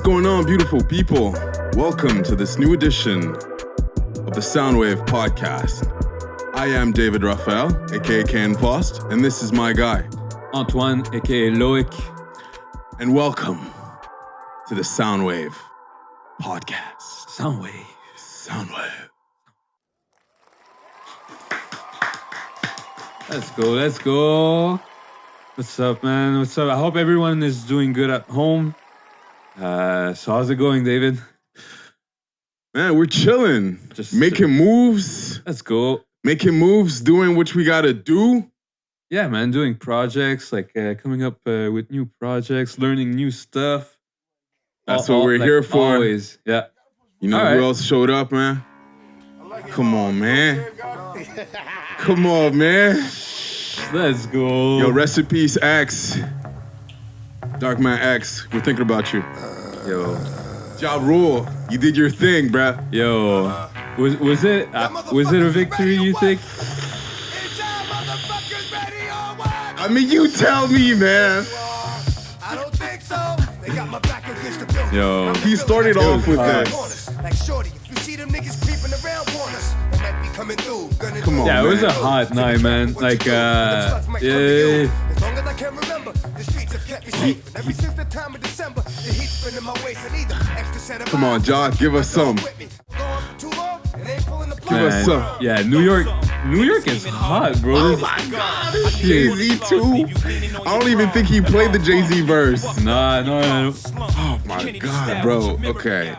going on, beautiful people? Welcome to this new edition of the Soundwave podcast. I am David Raphael, aka Ken Post, and this is my guy, Antoine, aka Loic. And welcome to the Soundwave podcast. Soundwave. Let's go. What's up, man? What's up? I hope everyone is doing good at home. So how's it going, David? Man, we're chilling. Just making moves. Let's go. Making moves, doing what we gotta do. Yeah, man, doing projects, like coming up with new projects, learning new stuff. That's what we're here for. Always, yeah. You know who else showed up, man? Come on, man. Come on, man. Let's go. Yo, rest in peace, X. Dark Man X, we're thinking about you. Yo. Ja Rule, you did your thing, bruh. Yo. Was it a victory, you think? I mean, you tell me, man. I don't think so. They got my back against the building. Yo. He started off with this. Like shorty, if you see them niggas creeping around corners, they might be coming through. Come on, yeah, it man. was a hot night, man. Like, yeah. As long as I can remember, the streets have kept me safe. And ever since the time of December, the heat's been in my waist and either extra set of Come on, Ja, give us some. Give us some. Yeah, New York is hot, bro. Oh my God, Jay-Z too. I don't even think he played the Jay-Z verse. Nah. Oh my God, bro. Okay.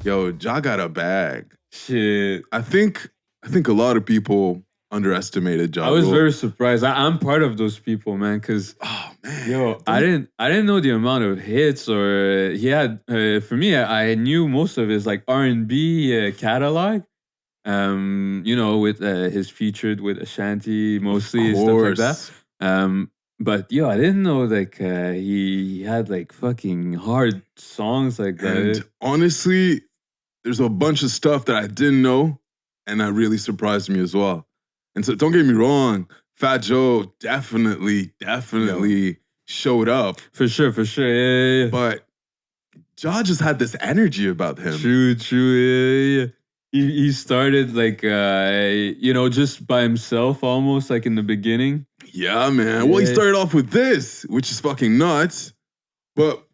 Yo, Ja got a bag. Shit. I think a lot of people underestimated Ja. I was very surprised. I'm part of those people, man, because I didn't know the amount of hits or he had. For me, I knew most of his like R&B catalog. With his featured with Ashanti mostly and stuff like that. But I didn't know like he had like fucking hard songs like that. And honestly, there's a bunch of stuff that I didn't know, and that really surprised me as well. And so don't get me wrong, Fat Joe definitely showed up. For sure. Yeah. But Ja just had this energy about him. True. Yeah. He started like just by himself almost like in the beginning. Yeah, man. Well, he started off with this, which is fucking nuts. But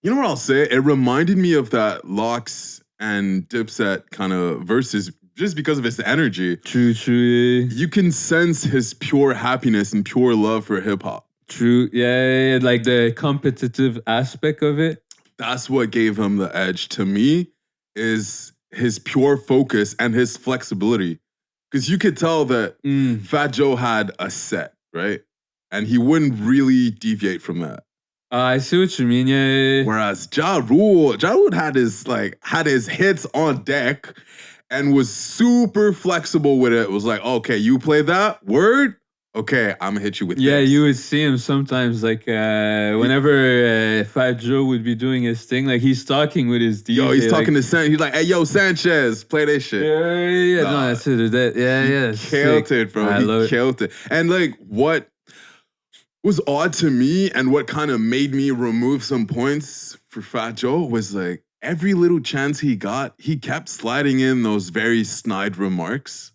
you know what I'll say? It reminded me of that Locks and Dipset kind of verses just because of his energy. True. Yeah. You can sense his pure happiness and pure love for hip hop. True. Yeah. Like the competitive aspect of it. That's what gave him the edge to me is his pure focus and his flexibility. Because you could tell that Fat Joe had a set, right? And he wouldn't really deviate from that. I see what you mean, yeah. Whereas Ja Rule had his hits on deck and was super flexible with it. It was like, okay, you play that word? Okay, I'm gonna hit you with this. Yeah, you would see him sometimes, like whenever Fat Joe would be doing his thing, like he's talking with his DJ. Yo, he's talking to Sanchez. He's like, hey, yo, Sanchez, play that shit. Yeah. No, that's it. Yeah. He killed it, bro. He killed it. And like, what was odd to me and what kind of made me remove some points for Fat Joe was like, every little chance he got, he kept sliding in those very snide remarks.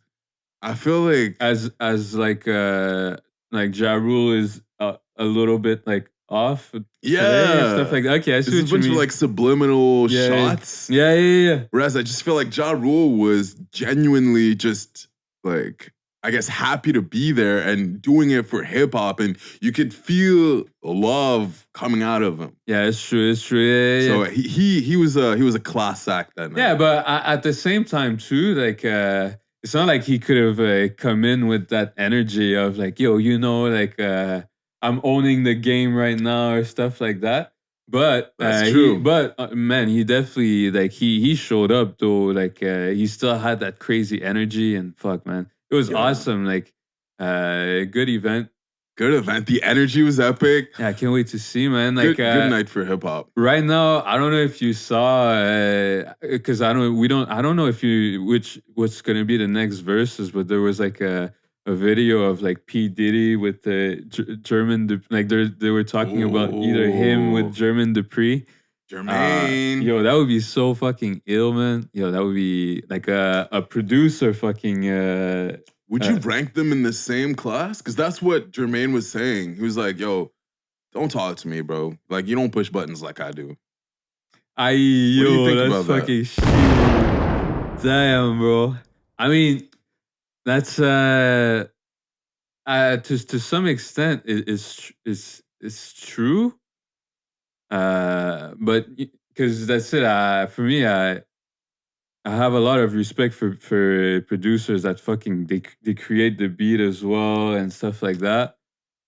I feel like as like Ja Rule is a little bit like off today and stuff like that. Okay, I see what you mean. There's a bunch of like subliminal shots. Yeah. Whereas I just feel like Ja Rule was genuinely just like, I guess, happy to be there and doing it for hip hop, and you could feel love coming out of him. Yeah, it's true. Yeah. So he was a class act that night. Yeah, but at the same time too, like it's not like he could have come in with that energy of like, yo, I'm owning the game right now or stuff like that. But that's true. Man, he definitely like he showed up though. Like he still had that crazy energy and fuck, man, it was awesome. Like good event. Good event. The energy was epic. Yeah, I can't wait to see, man. Like good night for hip hop. Right now, I don't know if you saw, because I don't know if what's gonna be the next verses, but there was like a video of like P Diddy with the German, like they were talking about either him with German Dupree. Jermaine. Yo, that would be so fucking ill, man. Yo, that would be like a producer fucking. Would you rank them in the same class? Because that's what Jermaine was saying. He was like, "Yo, don't talk to me, bro. Like you don't push buttons like I do." What do you think that's about that? fucking shit. Damn, bro. I mean, that's to some extent is true. But because that's it. For me, I have a lot of respect for producers that fucking they create the beat as well and stuff like that.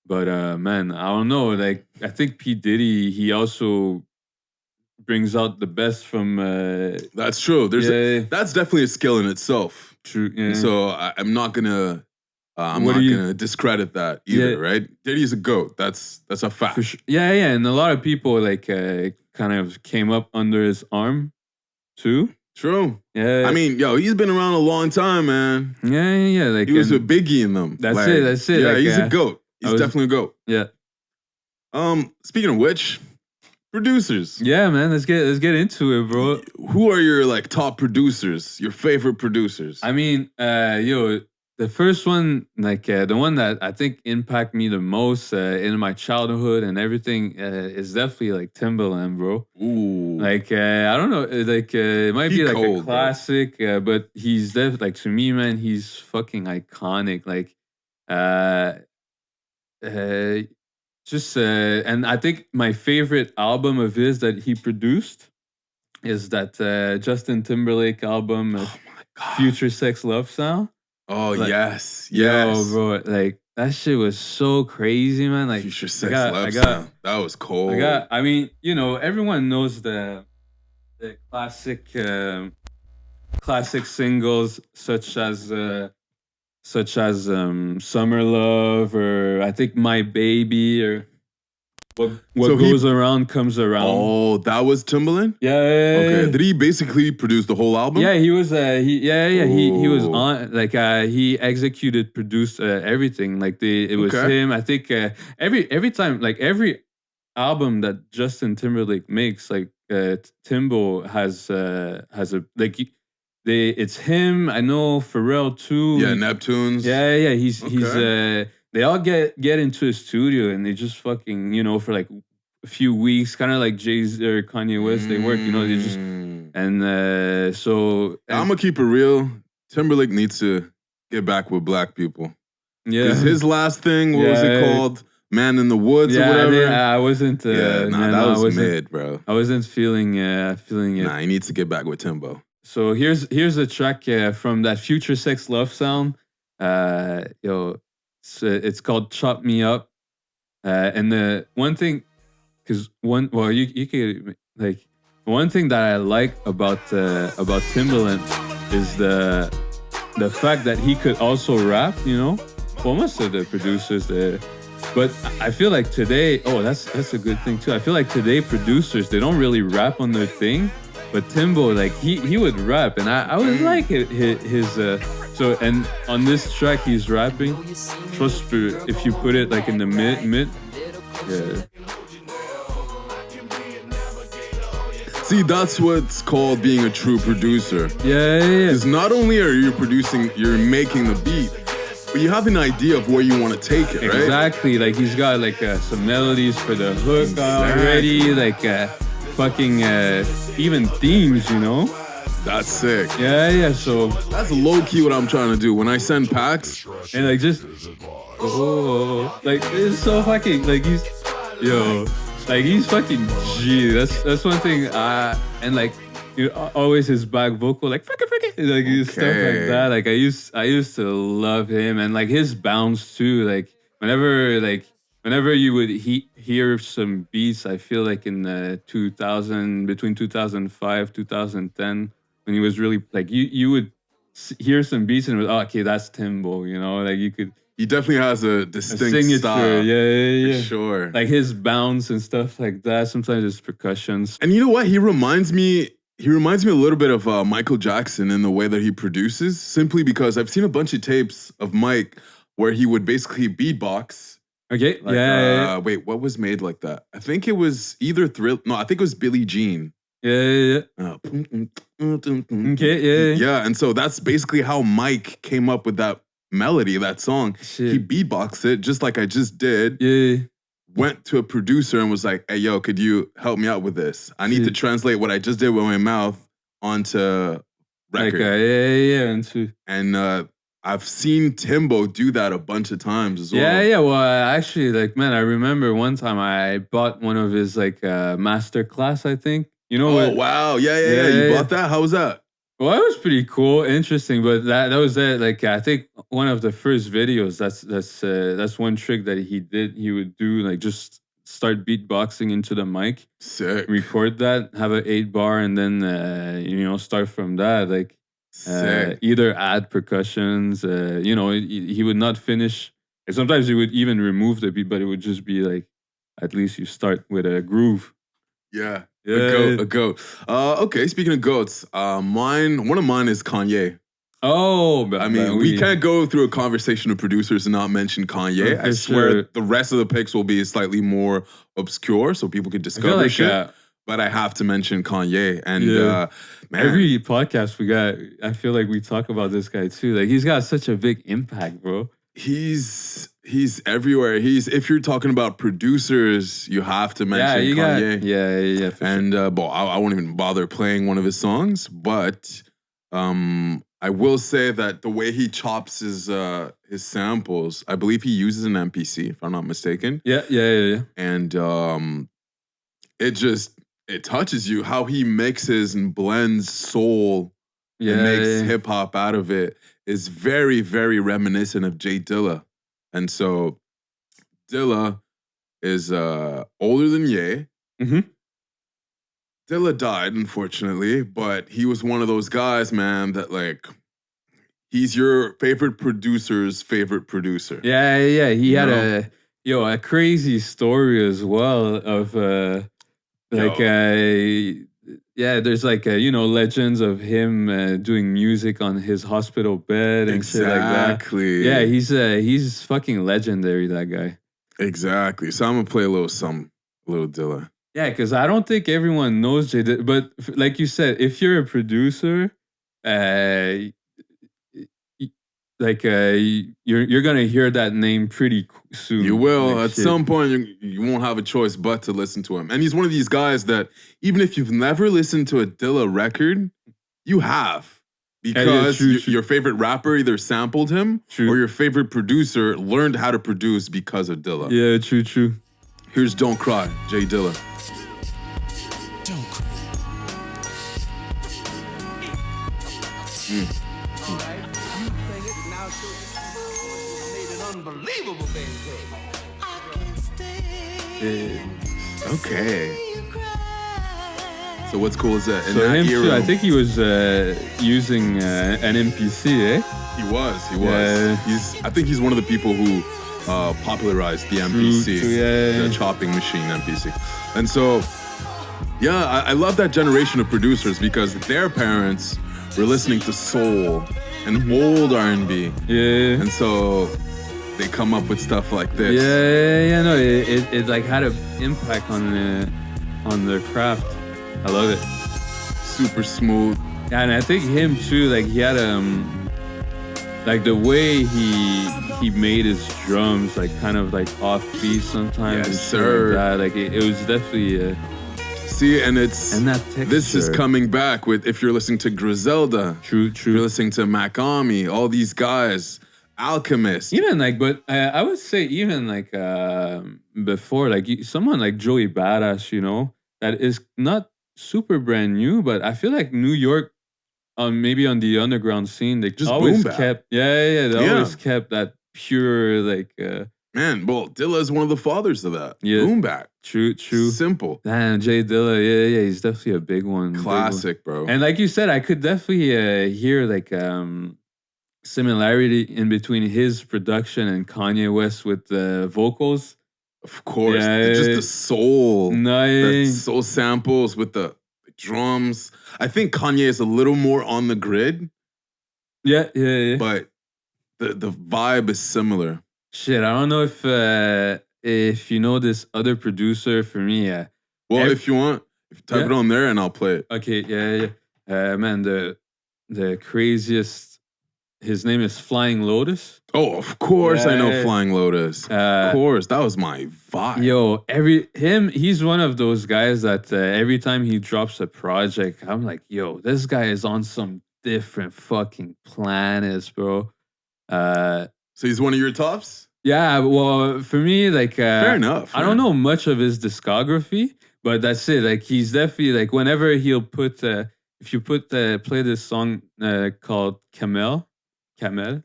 But man, I don't know. Like I think P Diddy, he also brings out the best from. That's true. That's definitely a skill in itself. True. Yeah. And so I'm not gonna. I'm not gonna discredit that either, right? Diddy's a goat. That's a fact. For sure. Yeah, yeah, and a lot of people like kind of came up under his arm too. True. Yeah. I mean, yo, he's been around a long time, man. Yeah. Like he was a Biggie in them. That's it. That's it. Yeah, like, he's a goat. He's definitely a goat. Yeah. Speaking of which, producers. Yeah, man. Let's get into it, bro. Who are your like top producers? Your favorite producers? I mean, the first one, like the one that I think impacted me the most in my childhood and everything, is definitely like Timbaland, bro. Ooh. Like I don't know, like it might be like cold, a classic, but he's definitely like to me, man, he's fucking iconic. Like, and I think my favorite album of his that he produced is that Justin Timberlake album, Future Sex Love Sound. Oh, like, yes. Yo, bro, like that shit was so crazy, man. Like Future Sex Love Sound. That was cold. I mean, you know, everyone knows the classic singles such as Summer Love, or I think My Baby, or what goes around comes around. Oh, that was Timbaland? Yeah. Okay. Did he basically produce the whole album? Yeah, he was he was on, like he executed, produced everything. Like it was him. I think every time, like every album that Justin Timberlake makes, like Timbo has a like it's him. I know Pharrell too. Yeah, Neptunes. Yeah. He's they all get into a studio and they just fucking, you know, for like a few weeks, kind of like Jay-Z or Kanye West. They work, you know, they just and so I'm gonna keep it real. Timberlake needs to get back with black people. Yeah, because his last thing, what was it called? Man in the Woods or whatever. I wasn't. That was mid, bro. I wasn't feeling it. Nah, he needs to get back with Timbo. So here's a track from that Future Sex Love Sound. It's called "Chop Me Up," and the one thing, you could like one thing that I like about Timbaland is the fact that he could also rap. You know, well, most of the producers there. But I feel like today, that's a good thing too. I feel like today producers, they don't really rap on their thing. But Timbo, like he would rap, and I would like his so, and on this track he's rapping. Trust me, if you put it like in the mid, yeah. See, that's what's called being a true producer. Yeah. Because not only are you producing, you're making the beat, but you have an idea of where you want to take it, right? Exactly. Like he's got like some melodies for the hook already, like fucking even themes, you know. That's sick. Yeah. So that's low key what I'm trying to do when I send packs. And like just like it's so fucking like he's fucking G. That's one thing. And like always his back vocal like fuck it, like stuff like that. Like I used to love him, and like his bounce too. Like whenever you would hear some beats, I feel like in between 2005 2010, when he was really like you would hear some beats and it was, okay, that's Timbo, you know, like you could. He definitely has a distinct signature style. Yeah. For sure. Like his bounce and stuff like that. Sometimes his percussions. And you know what? He reminds me a little bit of Michael Jackson in the way that he produces, simply because I've seen a bunch of tapes of Mike where he would basically beatbox Okay. Like, yeah. wait, what was made like that? I think it was either No, I think it was Billie Jean. Yeah. Okay. Yeah. Yeah, and so that's basically how Mike came up with that melody, that song. Shit. He beatboxed it just like I just did. Yeah. Went to a producer and was like, "Hey, yo, could you help me out with this? I need to translate what I just did with my mouth onto record." Like, yeah. And I've seen Timbo do that a bunch of times as well. Yeah. Well, actually, like, man, I remember one time I bought one of his like master class. I think Oh wow, yeah. You bought that? How was that? Well, it was pretty cool, interesting, but that was it. Like, I think one of the first videos. That's one trick that he did. He would do like just start beatboxing into the mic, Sick. record that, have an 8-bar, and then start from that. Like, either add percussions. He would not finish. Sometimes he would even remove the beat, but it would just be like, at least you start with a groove. Yeah. A goat. Okay, speaking of goats, one of mine is Kanye. Oh, I mean, we can't go through a conversation of producers and not mention Kanye. I swear the rest of the picks will be slightly more obscure so people could discover shit. But I have to mention Kanye. And man, every podcast we got, I feel like we talk about this guy too. Like, he's got such a big impact, bro. He's everywhere. If you're talking about producers, you have to mention Kanye. Yeah. And I won't even bother playing one of his songs, but I will say that the way he chops his samples, I believe he uses an MPC, if I'm not mistaken. Yeah. And it touches you how he mixes and blends soul and makes hip hop out of it. Is very, very reminiscent of Jay Dilla. And so Dilla is older than Ye. Mm-hmm. Dilla died, unfortunately, but he was one of those guys, man, that like, he's your favorite producer's favorite producer. Yeah. He had a crazy story as well of there's like legends of him doing music on his hospital bed and shit like that. Exactly. Yeah, he's fucking legendary, that guy. Exactly. So I'm gonna play a little Dilla. Yeah, because I don't think everyone knows Jay Dilla, but like you said, if you're a producer, you're gonna hear that name pretty soon. You will. At some point, you won't have a choice but to listen to him. And he's one of these guys that even if you've never listened to a Dilla record, you have. Because your favorite rapper either sampled him or your favorite producer learned how to produce because of Dilla. Yeah, true. Here's Don't Cry, Jay Dilla. Don't cry. Unbelievable, baby. Okay. So what's cool is that in so that him era, too, I think he was using an MPC, eh? He was. I think he's one of the people who popularized the MPC, the chopping machine MPC. And so, I love that generation of producers because their parents were listening to soul and old R&B. Yeah. And so they come up with stuff like this. Yeah. No, it like had an impact on their craft. I love it. Super smooth. Yeah, and I think him too. Like, he had like the way he made his drums, like kind of like off beat sometimes. Yes, sir. Like it was definitely. See, and that texture. This is coming back with if you're listening to Griselda. True. If you're listening to Macami, all these guys, Alchemist. Even like, but I would say even like before, like someone like Joey Badass, that is not super brand new, but I feel like New York, maybe on the underground scene, they just always kept, they always kept that pure like. Man, well, Dilla is one of the fathers of that. Yeah. Boom bap. True. Simple. Man, Jay Dilla, yeah, he's definitely a big one. Classic, bro. And like you said, I could definitely hear like similarity in between his production and Kanye West with the vocals. Of course. Just the soul. Nice. Soul samples with the drums. I think Kanye is a little more on the grid. Yeah. But the vibe is similar. Shit, I don't know if you know this other producer for me. Well, if you want, type Yeah. it on there and I'll play it. Okay, yeah. Man, the craziest. His name is Flying Lotus. Oh, of course I know Yeah. Flying Lotus. Of course, that was my vibe. Yo, he's one of those guys that every time he drops a project, I'm like, yo, this guy is on some different fucking planets, bro. So he's one of your tops? Yeah, well, for me, like, Fair enough. I don't know much of his discography, but that's it. Like, he's definitely like whenever he'll put, if you play this song called Camel. Camel.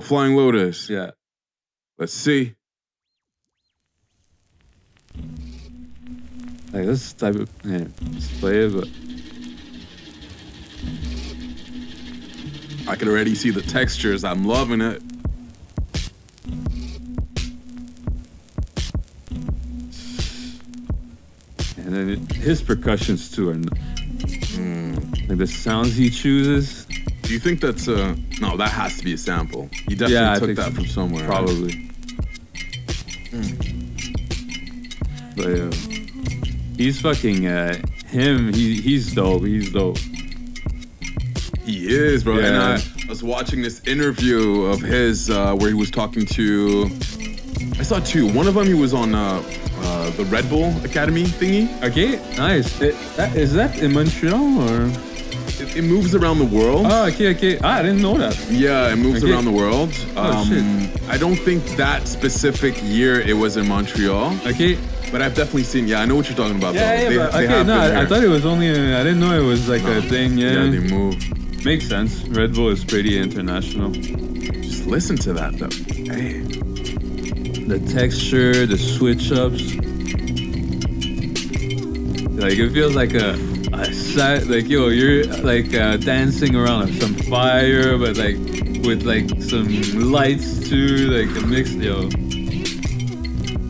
Flying Lotus. Yeah. Let's see. Like this type of let's play it, but I can already see the textures. I'm loving it. and then his percussions too are like the sounds he chooses. Do you think that's no, that has to be a sample. He definitely took that from somewhere. Probably. But he's fucking him. He's dope. He's dope. He is, bro. Yeah. And I was watching this interview of his where he was talking to. I saw two. One of them he was on the Red Bull Academy thingy. Okay, nice. Is that in Montreal or? It moves around the world. Oh, okay. I didn't know that. Yeah, it moves around the world. Oh, shit. I don't think that specific year it was in Montreal. Okay. But I've definitely seen. Yeah, I know what you're talking about. Yeah, though. but They okay. have No, been I there. thought it was only. I didn't know it was like a thing. Yeah, they Yeah, move. makes sense. Red Bull is pretty international. Just listen to that though. Hey. The texture, the switch ups. Like it feels like a set. Like yo, you're like dancing around some fire, but like with like some lights too. Like a mix, yo.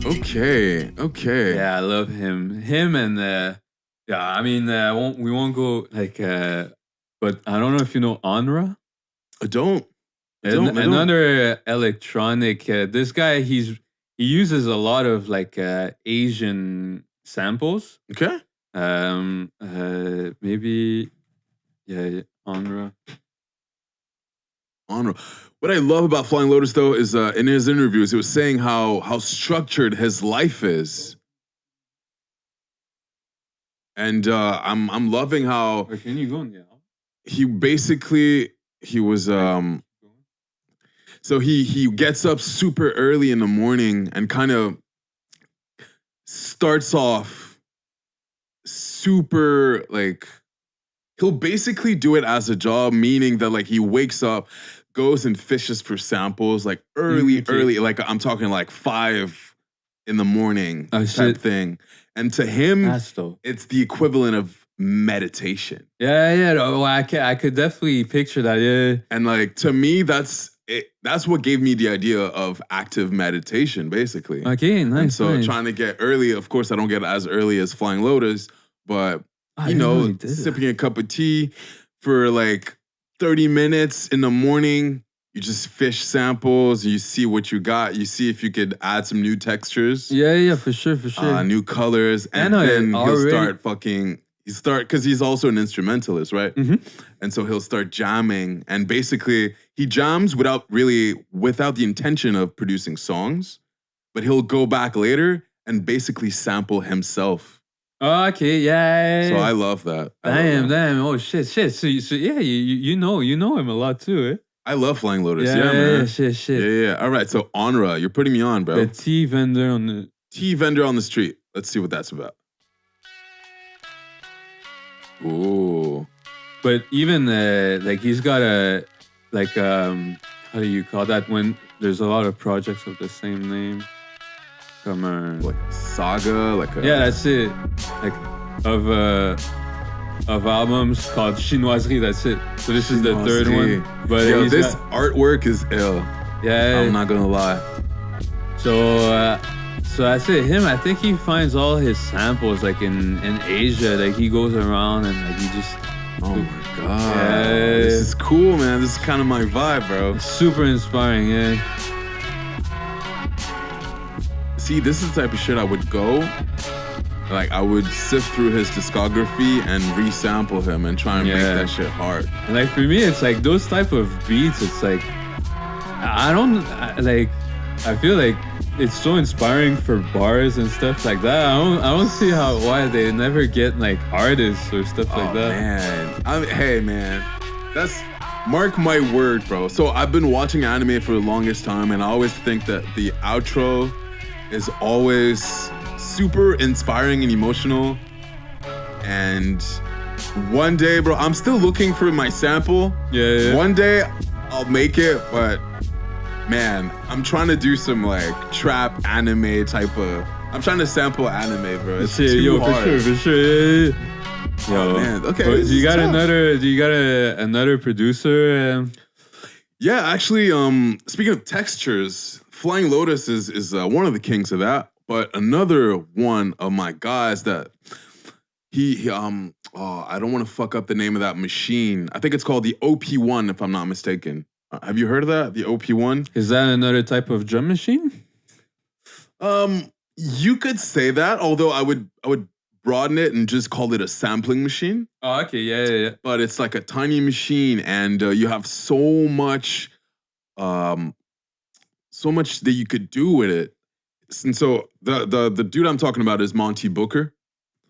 Okay. Yeah, I love him. Him and yeah. I mean, we won't go like. But I don't know if you know Onra. I don't. Another electronic. This guy, he uses a lot of like Asian samples. Okay. Maybe, yeah, Onra. What I love about Flying Lotus though is in his interviews he was saying how structured his life is, and I'm loving how Or can you go now? he was so he gets up super early in the morning and kind of starts off super like he'll basically do it as a job, meaning that like he wakes up, goes and fishes for samples like early, like I'm talking like 5 in the morning type thing. And to him, it's the equivalent of meditation. Yeah. Oh, I could definitely picture that. Yeah. And like to me, that's what gave me the idea of active meditation, basically. Okay, nice. And so nice. trying to get early, of course, I don't get as early as Flying Lotus, but sipping a cup of tea for like 30 minutes in the morning. You just fish samples, you see what you got, you see if you could add some new textures. Yeah, for sure. New colors, and then he'll start because he's also an instrumentalist, right? Mm-hmm. And so he'll start jamming, and basically he jams without the intention of producing songs, but he'll go back later and basically sample himself. Oh, okay, yeah. So I love that. Damn. Oh shit. So yeah, you know him a lot too, eh? I love Flying Lotus. Yeah, Yeah, man. shit. Yeah. All right. So Onra, you're putting me on, bro. The tea vendor on the street. Let's see what that's about. Ooh. But even like he's got a like how do you call that when there's a lot of projects of the same name? Come on. Like a saga, yeah, that's it. Like of albums called Chinoiserie. That's it. So this is the third one. But yo, this artwork is ill. Yeah, I'm not gonna lie. So that's it. Him, I think he finds all his samples like in Asia. Like he goes around and like Oh my god. Yeah. This is cool, man. This is kind of my vibe, bro. Super inspiring, yeah. See, this is the type of shit I would go. Like, I would sift through his discography and resample him and try and make that shit hard. And like, for me, it's like those type of beats, it's like, I feel like it's so inspiring for bars and stuff like that. I don't see why they never get like artists or stuff like that. Man. Hey, man. That's, mark my word, bro. So I've been watching anime for the longest time, and I always think that the outro is always super inspiring and emotional. And one day, bro, I'm still looking for my sample. Yeah. One day I'll make it, but man, I'm trying to do some like trap anime type of. I'm trying to sample anime, bro. It's too hard. For sure. Yeah. Oh man, okay. Do you got another producer? Yeah, actually, speaking of textures, Flying Lotus is one of the kings of that. But another one of my guys that I don't want to fuck up the name of that machine. I think it's called the OP1, if I'm not mistaken. Have you heard of that? The OP1? Is that another type of drum machine? You could say that, although I would broaden it and just call it a sampling machine. Oh, okay, yeah. But it's like a tiny machine, and you have so much that you could do with it. And so the dude I'm talking about is Monty Booker.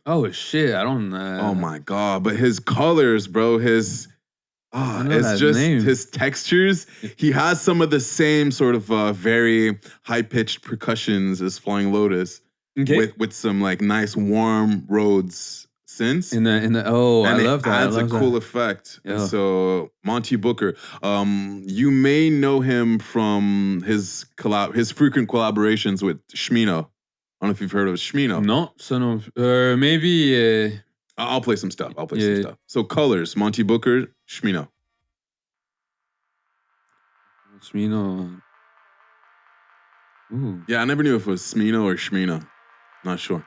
Oh shit, I don't know. Oh my god, but his colors, bro, it's just name. His textures. He has some of the same sort of very high-pitched percussions as Flying Lotus. Okay. With some like nice warm Rhodes synths. I love that. It adds a cool effect. Yeah. And so Monty Booker, you may know him from his frequent collaborations with Shmino. I don't know if you've heard of Shmino. No, maybe. I'll play some stuff. Some stuff. So Colors, Monty Booker, Shmino. Shmino. Ooh. Yeah, I never knew if it was Smino or Shmino. Not sure.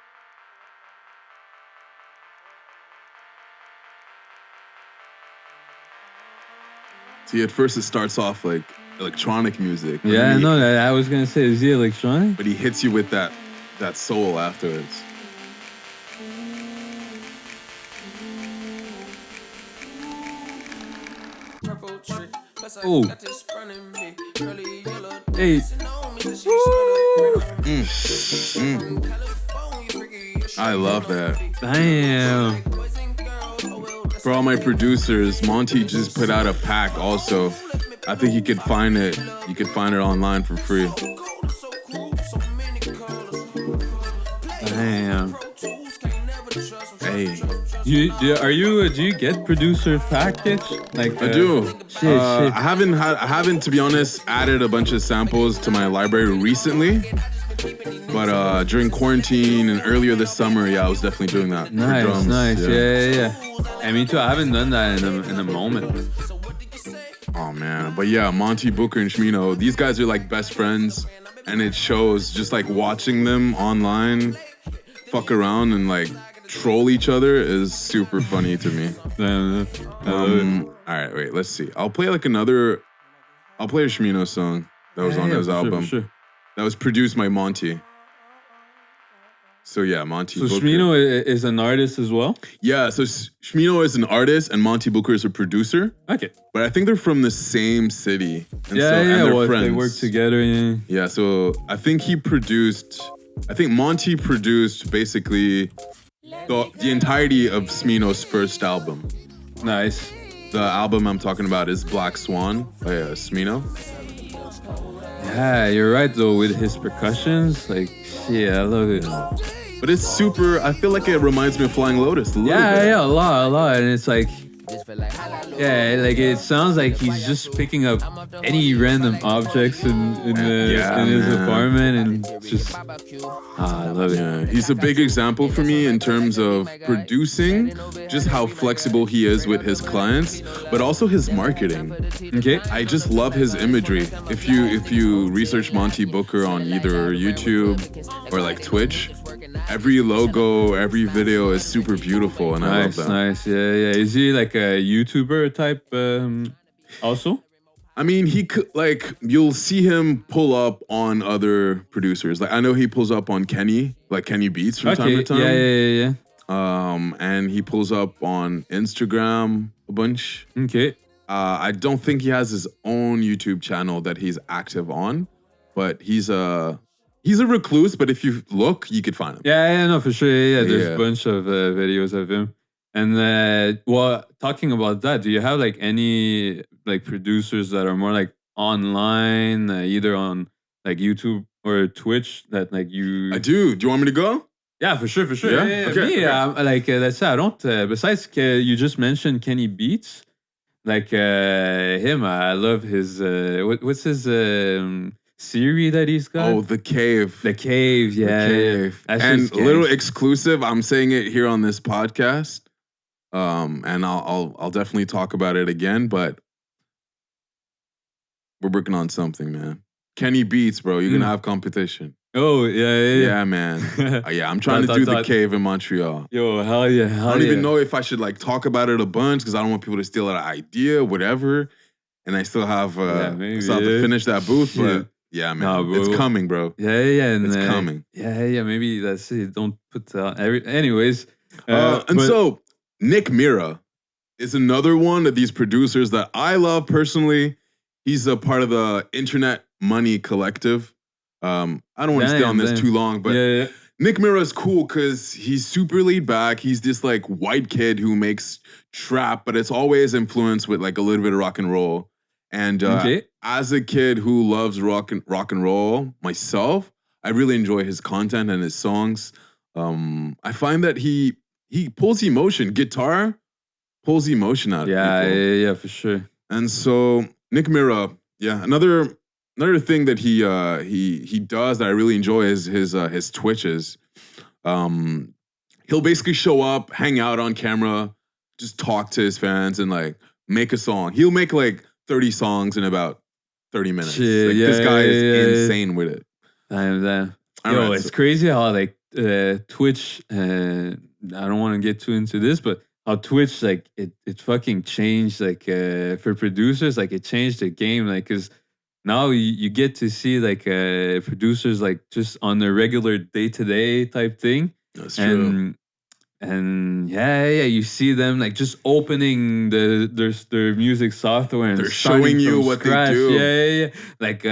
See, at first it starts off like electronic music. Yeah, no, I was gonna say, is he electronic? But he hits you with that soul afterwards. Oh. Hey. I love that. Damn. For all my producers, Monty just put out a pack also. I think you could find it. You could find it online for free. Damn. Hey. Do you get producer package? Like I do. Shit. I haven't, to be honest, added a bunch of samples to my library recently. But during quarantine and earlier this summer, I was definitely doing that. Nice. Yeah. And me too. I haven't done that in a moment. Oh man, but yeah, Monty Booker and Shmino, these guys are like best friends, and it shows. Just like watching them online, fuck around and like troll each other is super funny to me. All right, wait, let's see. I'll play a Shmino song that was on his album. For sure. That was produced by Monty. So yeah, Monty Booker. So Shmino is an artist as well? Yeah, so Shmino is an artist and Monty Booker is a producer. Okay. But I think they're from the same city. And they're friends. They work together. Yeah, so I think Monty produced basically the entirety of Smino's first album. Nice. The album I'm talking about is Black Swan by Smino. Yeah, you're right though, with his percussions. Like, shit, I love it. But it's super, I feel like it reminds me of Flying Lotus a little bit. Yeah, a lot. And it's like, yeah, like it sounds like he's just picking up any random objects in his apartment and just, I love it. Yeah, he's a big example for me in terms of producing, just how flexible he is with his clients, but also his marketing. Okay. I just love his imagery. If you research Monty Booker on either YouTube or like Twitch, every logo, every video is super beautiful, and I love that. Nice. Yeah. Is he like a YouTuber type also? I mean, he could you'll see him pull up on other producers. Like I know he pulls up on Kenny Beats from time to time. Yeah. And he pulls up on Instagram a bunch. Okay. I don't think he has his own YouTube channel that he's active on, but he's a recluse. But if you look, you could find him. Yeah, no, for sure. Yeah, there's a bunch of videos of him. And talking about that, do you have like any like producers that are more like online, either on like YouTube or Twitch that like you? I do. Do you want me to go? Yeah, for sure. Yeah? Okay, Me, okay. like that's I don't. Besides, you just mentioned Kenny Beats. Like him, I love his. What's his series that he's got? Oh, The Cave. The Cave, yeah. The Cave. And a little exclusive. I'm saying it here on this podcast. And I'll definitely talk about it again, but we're working on something, man. Kenny Beats, bro. You're gonna have competition. Oh, yeah. Yeah, man. Yeah, I'm trying to do The Cave in Montreal. Yo, hell yeah. I don't even know if I should like talk about it a bunch because I don't want people to steal an idea, whatever. And I still have to finish that booth, but yeah, man, it's coming, bro. Yeah, and it's coming. Yeah. Maybe that's it. Don't put anyways. So Nick Mira is another one of these producers that I love personally. He's a part of the Internet Money Collective. I don't want to stay on this too long, but Nick Mira is cool because he's super laid back. He's this like white kid who makes trap, but it's always influenced with like a little bit of rock and roll. And as a kid who loves rock and roll myself, I really enjoy his content and his songs. I find that he pulls emotion. Guitar pulls emotion out of people. Yeah, for sure. And so Nick Mira, another thing that he does that I really enjoy is his Twitches. He'll basically show up, hang out on camera, just talk to his fans and like make a song. He'll make like 30 songs in about 30 minutes. This guy is insane with it. It's crazy how like Twitch. I don't want to get too into this, but how Twitch like it fucking changed like for producers, like it changed the game, like because now you get to see like producers like just on a regular day-to-day type thing. That's true. And you see them like just opening their music software and they're showing you what scratch. They do. Yeah. Like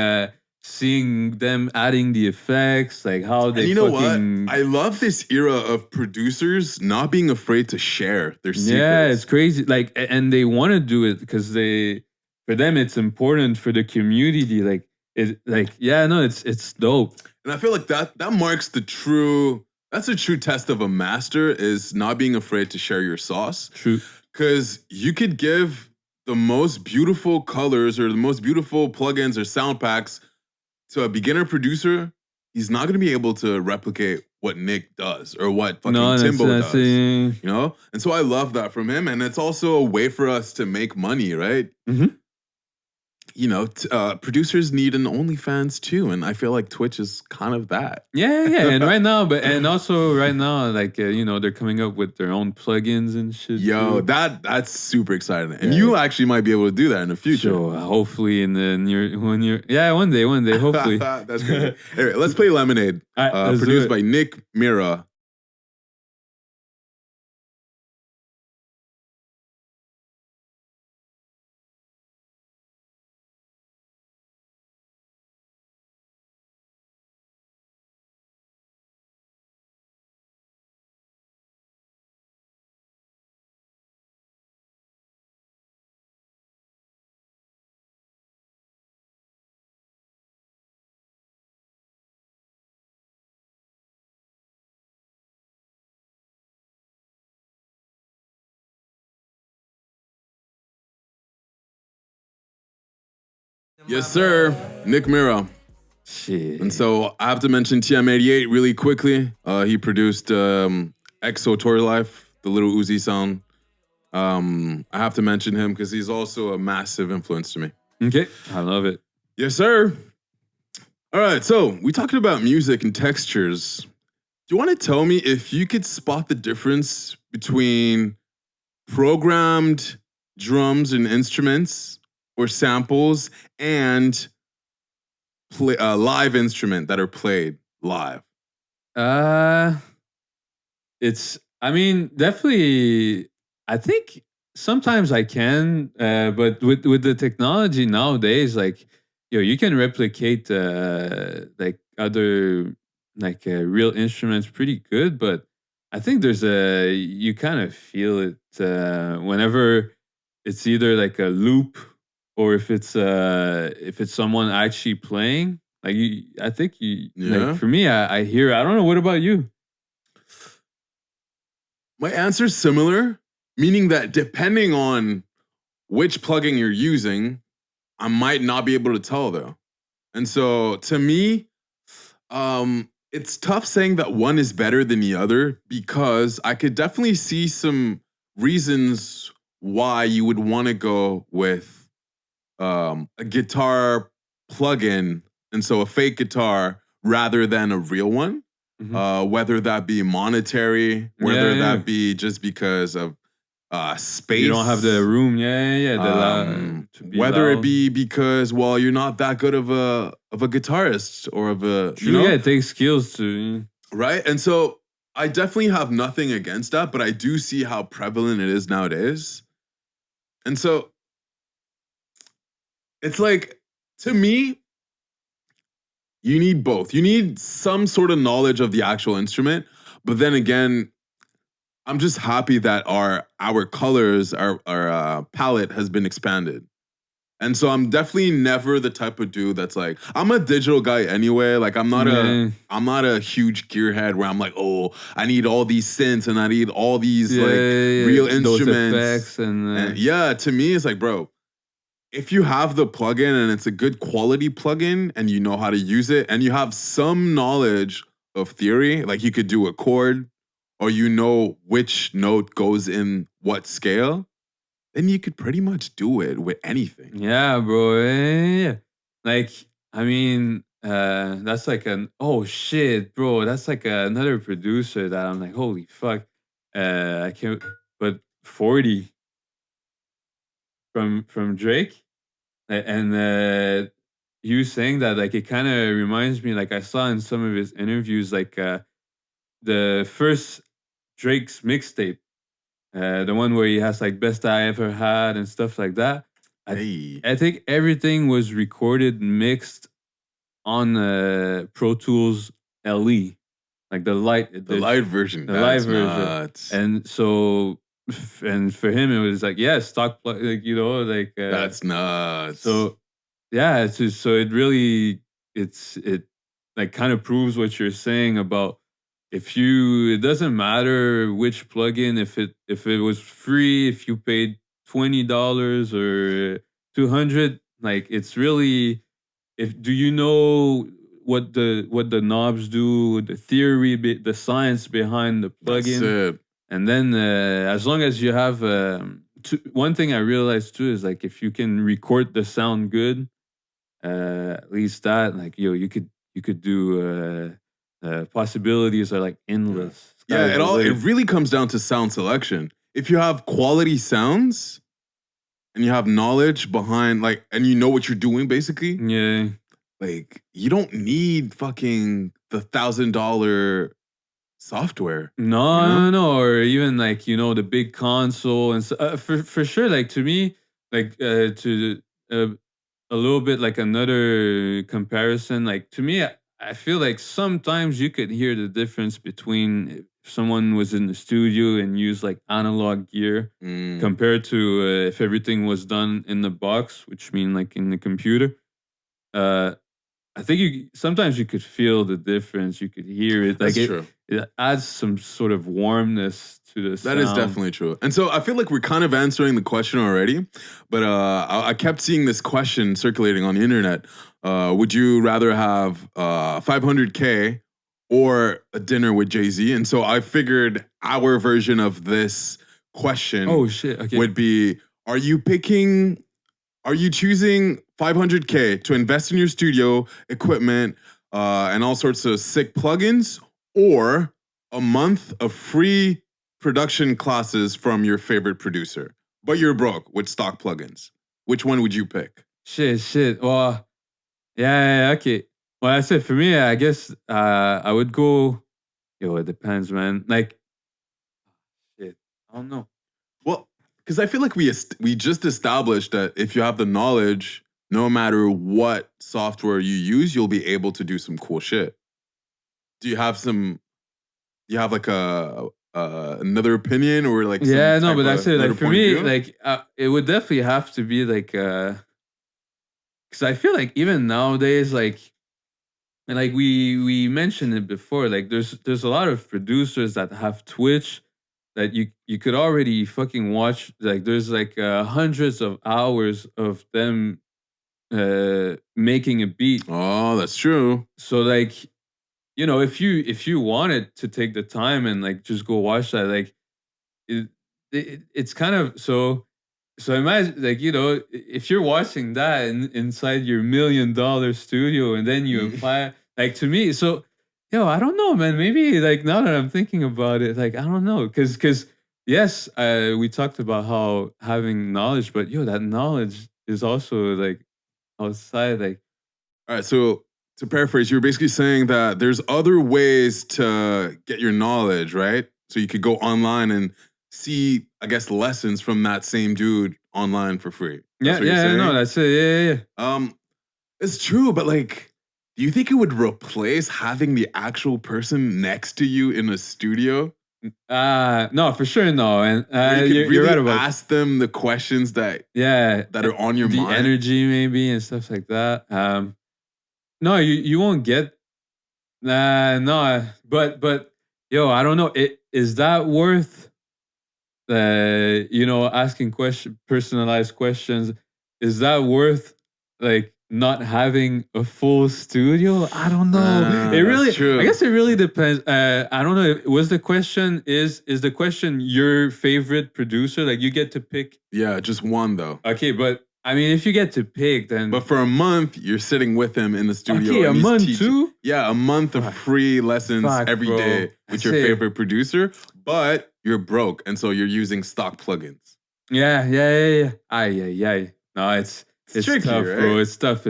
seeing them adding the effects, like how they. And you know what? I love this era of producers not being afraid to share their secrets. Yeah, it's crazy. Like, and they want to do it because for them it's important for the community. Like it's dope. And I feel like that marks that's a true test of a master is not being afraid to share your sauce. True. Because you could give the most beautiful colors or the most beautiful plugins or sound packs to a beginner producer. He's not going to be able to replicate what Nick does or what fucking Timbo does. You know? And so I love that from him. And it's also a way for us to make money, right? Mm-hmm. You know, producers need an OnlyFans too, and I feel like Twitch is kind of that. Yeah, and right now, like they're coming up with their own plugins and shit. Yo, that's super exciting, and you actually might be able to do that in the future. So hopefully, in the one day, hopefully. That's great. Anyway, let's play Lemonade, produced by Nick Mira. Yes, sir. Nick Mira. Shit. And so I have to mention TM88 really quickly. He produced EXO Tour Life, the Little Uzi sound. I have to mention him because he's also a massive influence to me. Okay. I love it. Yes, sir. All right. So we talked about music and textures. Do you want to tell me if you could spot the difference between programmed drums and instruments or samples and live instrument that are played live? Uh, it's. I mean, definitely. I think sometimes I can, but with the technology nowadays, like you can replicate like other like real instruments pretty good. But I think there's a you kind of feel it whenever it's either like a loop or if it's someone actually playing. Like I think like Yeah. for me, I hear. I don't know. What about you? My answer is similar, meaning that depending on which plugin you're using, I might not be able to tell though. And so to me, it's tough saying that one is better than the other because I could definitely see some reasons why you would want to go with a guitar plugin, and so a fake guitar rather than a real one. Whether that be monetary, whether that be just because of space. You don't have the room, Whether it be because, well, you're not that good of a guitarist or of a it takes skills to right. And so I definitely have nothing against that, but I do see how prevalent it is nowadays. And so it's like, to me, you need both. You need some sort of knowledge of the actual instrument, but then again, I'm just happy that our colors, our palette has been expanded. And so I'm definitely never the type of dude that's like, I'm a digital guy anyway. Like I'm not a huge gearhead where I'm like, oh, I need all these synths and I need all these real instruments. Those effects and yeah, to me it's like, bro, if you have the plugin and it's a good quality plugin and you know how to use it and you have some knowledge of theory, like you could do a chord or you know which note goes in what scale, then you could pretty much do it with anything. Yeah, bro. Yeah. Like, I mean, that's like oh shit, bro. That's like another producer that I'm like, holy fuck. I can't, but 40 from Drake. And you saying that, like, it kind of reminds me, like, I saw in some of his interviews, like, the first Drake's mixtape, the one where he has like best I ever had and stuff like that. I think everything was recorded, mixed on Pro Tools LE, like the light version, and so. And for him, it was like, yeah, stock, like that's nuts. So, yeah, it's just, so it really, it like kind of proves what you're saying about it doesn't matter which plugin, if it was free, if you paid $20 or 200, like it's really, do you know what the knobs do, the theory, the science behind the plugin. That's it. And then as long as you have one thing I realized too is like if you can record the sound good, at least that like you could do possibilities are like endless. Yeah, it really comes down to sound selection. If you have quality sounds and you have knowledge behind like and you know what you're doing basically, yeah, like you don't need fucking the $1,000 software. No, or even like the big console and for sure. Like to me, like to a little bit like another comparison. Like to me, I feel like sometimes you could hear the difference between if someone was in the studio and used like analog gear compared to if everything was done in the box, which mean like in the computer. I think sometimes you could feel the difference. You could hear it. Like That's true. It adds some sort of warmness to the sound. That is definitely true. And so I feel like we're kind of answering the question already, but I kept seeing this question circulating on the internet. Would you rather have $500K or a dinner with Jay-Z? And so I figured our version of this question would be, are you choosing $500K to invest in your studio equipment and all sorts of sick plugins, or a month of free production classes from your favorite producer, but you're broke with stock plugins. Which one would you pick? Shit. Well, yeah, okay. Well, that's it for me. I guess I would go. Yo, it depends, man. Like, shit. I don't know. Well, because I feel like we just established that if you have the knowledge, no matter what software you use, you'll be able to do some cool shit. Do you have some? You have like a another opinion or like Yeah, some no, but type that's of it. another Like for point of me, view? like it would definitely have to be like, because I feel like even nowadays, like, and like we mentioned it before, like there's a lot of producers that have Twitch that you could already fucking watch. Like there's like hundreds of hours of them making a beat. Oh, that's true. So like, if you wanted to take the time and like just go watch that, like it's kind of so imagine, like, if you're watching that inside your $1 million studio and then you apply, like, to me, so I don't know, man. Maybe, like, now that I'm thinking about it, like, I don't know, because yes, we talked about how having knowledge, but that knowledge is also like outside, like, All right, so to paraphrase, you're basically saying that there's other ways to get your knowledge, right? So you could go online and see, I guess, lessons from that same dude online for free. That's what you're saying? no, that's it, It's true, but like, do you think it would replace having the actual person next to you in a studio? No, for sure, no, and Where you could really you're right about ask them the questions that that are on your the mind. energy maybe and stuff like that. No, you won't get. No, but yo, I don't know. Is that worth? Asking personalized questions. Is that worth like not having a full studio? I don't know. It really, That's true. I guess it really depends. I don't know. Was the question is the question your favorite producer? Like you get to pick. Yeah, just one though. Okay, but I mean, if you get to pick, then. But for a month, you're sitting with him in the studio. Okay, and a he's month teaching. too? Yeah, a month of free lessons every bro. day with That's your it. favorite producer, but you're broke, and so you're using stock plugins. Yeah. Ay. No, it's tricky, tough, bro. right? It's tough.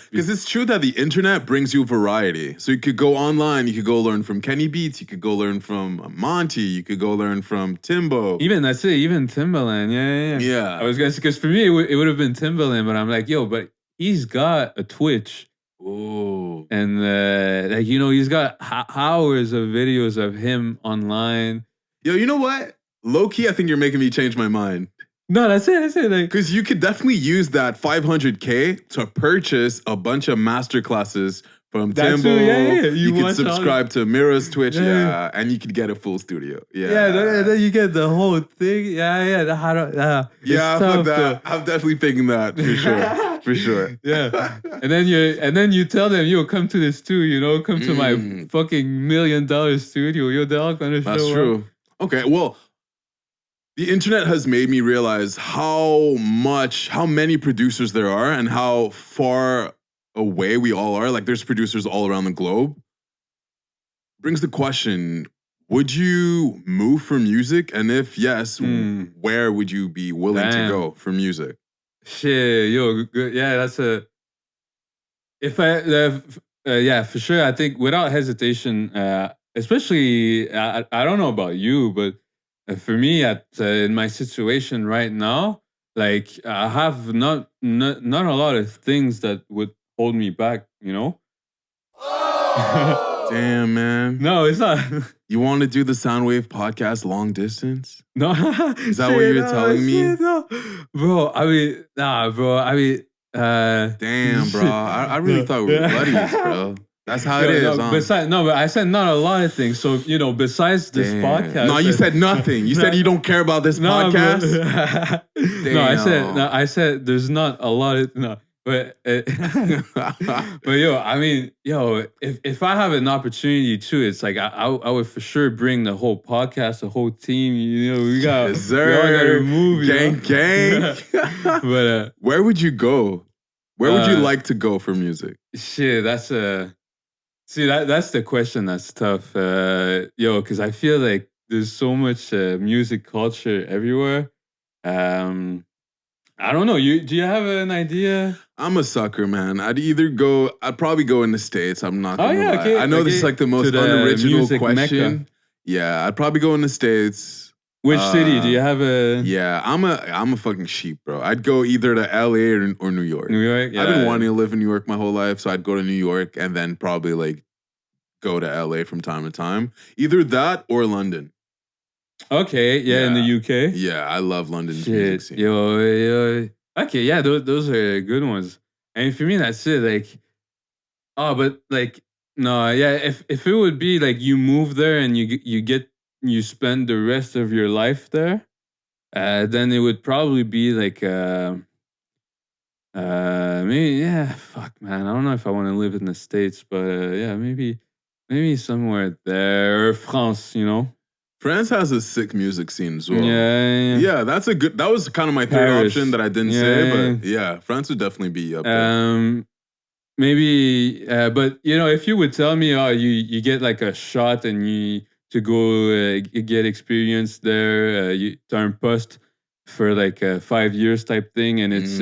Because it's true that the internet brings you variety. So you could go online, you could go learn from Kenny Beats, you could go learn from Monty, you could go learn from Timbo. Even that's it. Even Timbaland. Yeah. Yeah. I was gonna say, because for me it would have been Timbaland, but I'm like, but he's got a Twitch. Ooh. And he's got hours of videos of him online. Yo, you know what? Low key, I think you're making me change my mind. No, that's it. Like, because you could definitely use that $500K to purchase a bunch of masterclasses from Timbo. You could subscribe to Mira's Twitch, and you could get a full studio. Then you get the whole thing. Fuck that. I'm definitely picking that for sure. Yeah, and then you tell them, yo, come to this too. Come to my fucking $1 million studio. Yo, they're all gonna show up. That's true. Okay, well. The internet has made me realize how many producers there are and how far away we all are. Like there's producers all around the globe. Brings the question, would you move for music? And if yes, where would you be willing to go for music? Shit, yo, good. Yeah, that's for sure. I think without hesitation, especially, I don't know about you, but for me, in my situation right now, like I have not a lot of things that would hold me back, Damn, man. No, it's not. You want to do the Soundwave podcast long distance? No. Is that what you're telling me? No. Bro, I mean, nah, bro. I mean, damn, bro. I really thought we were buddies, bro. That's how it is. But I said not a lot of things. So, besides this podcast. No, you said nothing. You said you don't care about this podcast. I said there's not a lot of but I mean, if I have an opportunity too, it's like I would for sure bring the whole podcast, the whole team. We got a movie, gang. But where would you go? Where would you like to go for music? Shit, that's See, that's the question that's tough, because I feel like there's so much music culture everywhere. Um, I don't know. Do you have an idea? I'm a sucker, man. I'd probably go in the States. I'm not Oh gonna yeah, lie. I know this is like the most to the unoriginal music question. mecca. Yeah, I'd probably go in the States. Which city do you have a? Yeah, I'm a fucking sheep, bro. I'd go either to LA or New York. New York. Yeah, I've been wanting to live in New York my whole life, so I'd go to New York and then probably like go to LA from time to time. Either that or London. Okay, yeah, in the UK. Yeah, I love London's music scene. Yo. Okay, yeah, those are good ones. And for me, that's it. Like, but like, no, yeah. If it would be like you move there and you spend the rest of your life there, then it would probably be like, maybe yeah. Fuck, man, I don't know if I want to live in the States, but yeah, maybe somewhere there or France. France has a sick music scene as well. Yeah. That was kind of my third option that I didn't say, but yeah, France would definitely be up there. Maybe, but if you would tell me, oh, you get like a shot and to go get experience there, you turn post for like 5 years type thing, and it's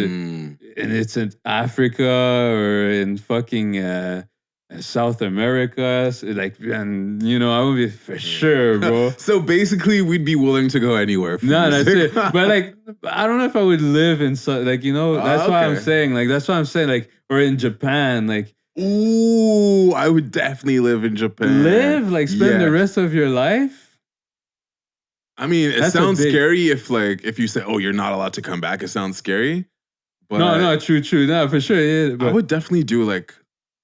in Africa or in fucking South America, so and I would be for sure, bro. So basically, we'd be willing to go anywhere. No, that's it. But like, I don't know if I would live in that's why I'm saying like, or in Japan, like. Ooh, I would definitely live in Japan. Spend the rest of your life. I mean, it sounds scary if you say, "Oh, you're not allowed to come back." It sounds scary. But no, true, no, for sure. Yeah, I would definitely do like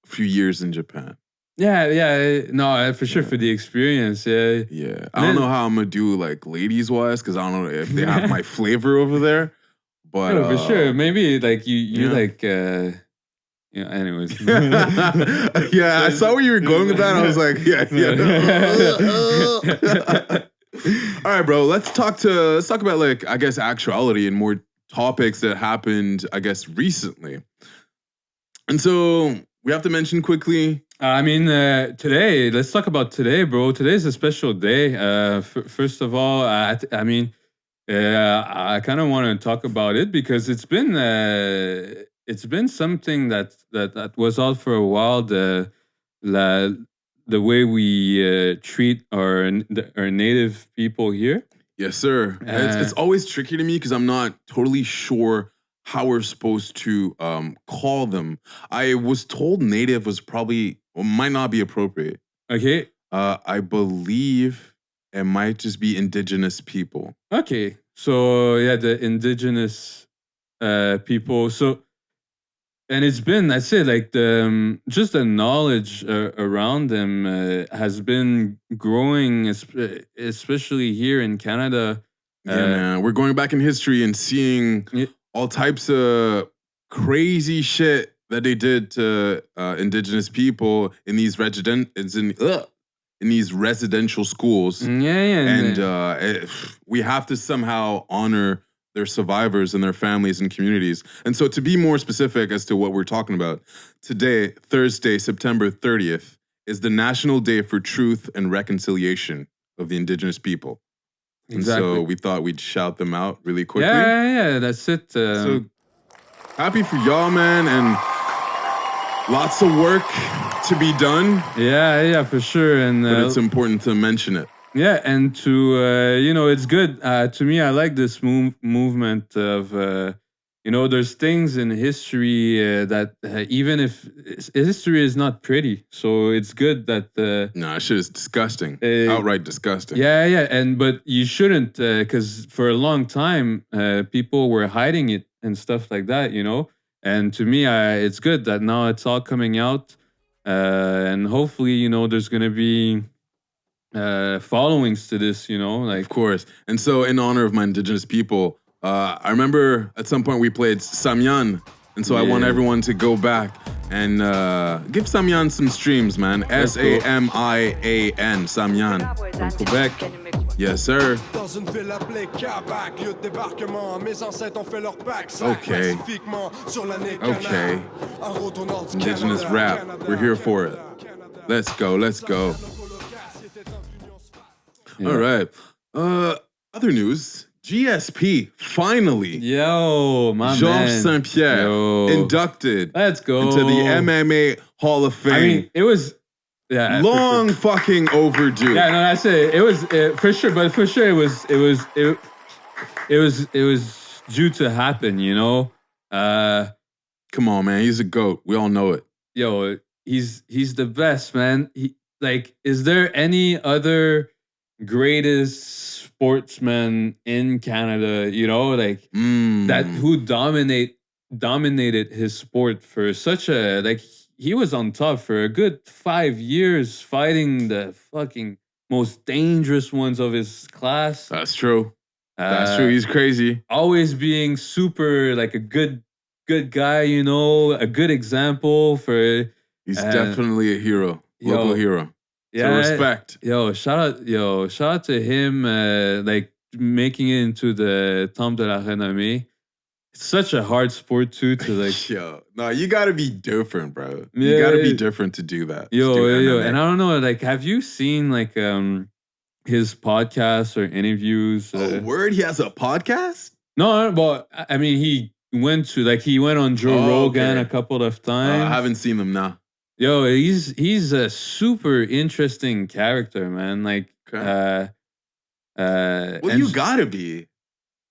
few years in Japan. Yeah, no, for sure for the experience. Yeah. I don't know how I'm gonna do like ladies wise because I don't know if they have my flavor over there. But for sure, maybe like you like. Anyways. Yeah, I saw where you were going with that. I was like, All right, bro. Let's talk about like I guess actuality and more topics that happened I guess recently. And so we have to mention quickly. Today. Let's talk about today, bro. Today's a special day. First of all, I kind of want to talk about it because it's been something that was out for a while. The way we treat our native people here. Yes, sir. It's always tricky to me because I'm not totally sure how we're supposed to call them. I was told native was might not be appropriate. Okay. I believe it might just be indigenous people. Okay. So yeah, the indigenous people. So, and it's been, I say, like just the knowledge around them has been growing, especially here in Canada. Yeah, man. We're going back in history and seeing all types of crazy shit that they did to indigenous people in these residential schools. And we have to somehow honor their survivors and their families and communities. And so to be more specific as to what we're talking about, today, Thursday, September 30th, is the National Day for Truth and Reconciliation of the Indigenous People. Exactly. And so we thought we'd shout them out really quickly. Yeah, that's it. So happy for y'all, man, and lots of work to be done. Yeah, for sure. And but it's important to mention it. Yeah, and to it's good. To me, I like this movement of there's things in history that even if history is not pretty, so it's good that no, shit is disgusting, outright disgusting. Yeah, but you shouldn't because for a long time people were hiding it and stuff like that, And to me, it's good that now it's all coming out, and hopefully, there's gonna be followings to this, Of course. And so in honor of my indigenous people, I remember at some point we played Samyan. And so I want everyone to go back and give Samyan some streams, man. Samian, Samyan. From Quebec. Yes, sir. Okay. Indigenous rap. We're here for it. Let's go. Yeah. All right. Other news. GSP finally. Yo, my man. Georges St-Pierre Yo. inducted Let's go. into the MMA Hall of Fame. I mean, it was long fucking overdue. Yeah, no, that's it. It was for sure, but for sure it was due to happen, you know. Come on, man. He's a GOAT. We all know it. Yo, he's the best, man. Is there any other greatest sportsman in Canada, you know, like that who dominated his sport for such a he was on top for a good 5 years fighting the fucking most dangerous ones of his class. That's true. That's true. He's crazy. Always being super like a good guy, you know, a good example for. He's definitely a hero, local hero. Yeah, so respect. Shout out to him, like making it into the Temple de la Renommée. It's such a hard sport too to like. No, you gotta be different, bro. You gotta be different to do that. And I don't know, like, have you seen like his podcasts or interviews? Word, he has a podcast? No, but I mean, he went on Joe Rogan a couple of times. I haven't seen them now. Yo, he's a super interesting character, man. Like, well, you gotta be.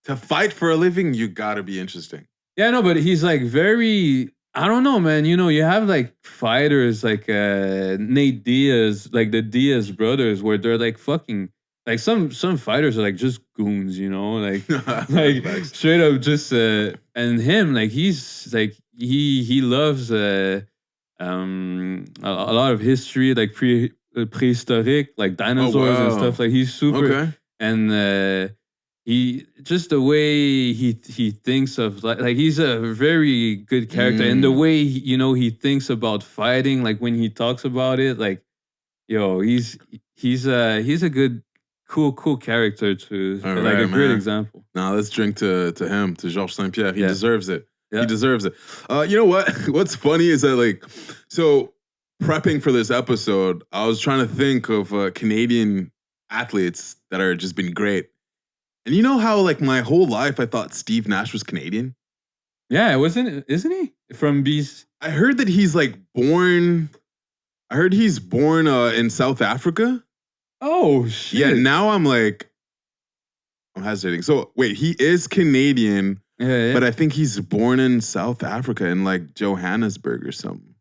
To fight for a living, you gotta be interesting. Yeah, no, but he's like very. I don't know, man. You know, you have like fighters like Nate Diaz, like the Diaz brothers, where they're like fucking. Like some fighters are like just goons, you know, like straight up just and him like he's like he loves a lot of history like prehistoric like dinosaurs and stuff, like he's super and he just the way he thinks of like he's a very good character and the way he thinks about fighting, like when he talks about it, like he's a good cool character to a great example. Now let's drink to him, to Georges St-Pierre. He deserves it. Yeah. He deserves it. You know what? What's funny is that so prepping for this episode, I was trying to think of Canadian athletes that are just been great. And you know how my whole life I thought Steve Nash was Canadian? Yeah, isn't he? From BC? I heard that he's born. I heard he's born in South Africa. Oh shit! Yeah, now I'm hesitating. So wait, he is Canadian, but I think he's born in South Africa in Johannesburg or something,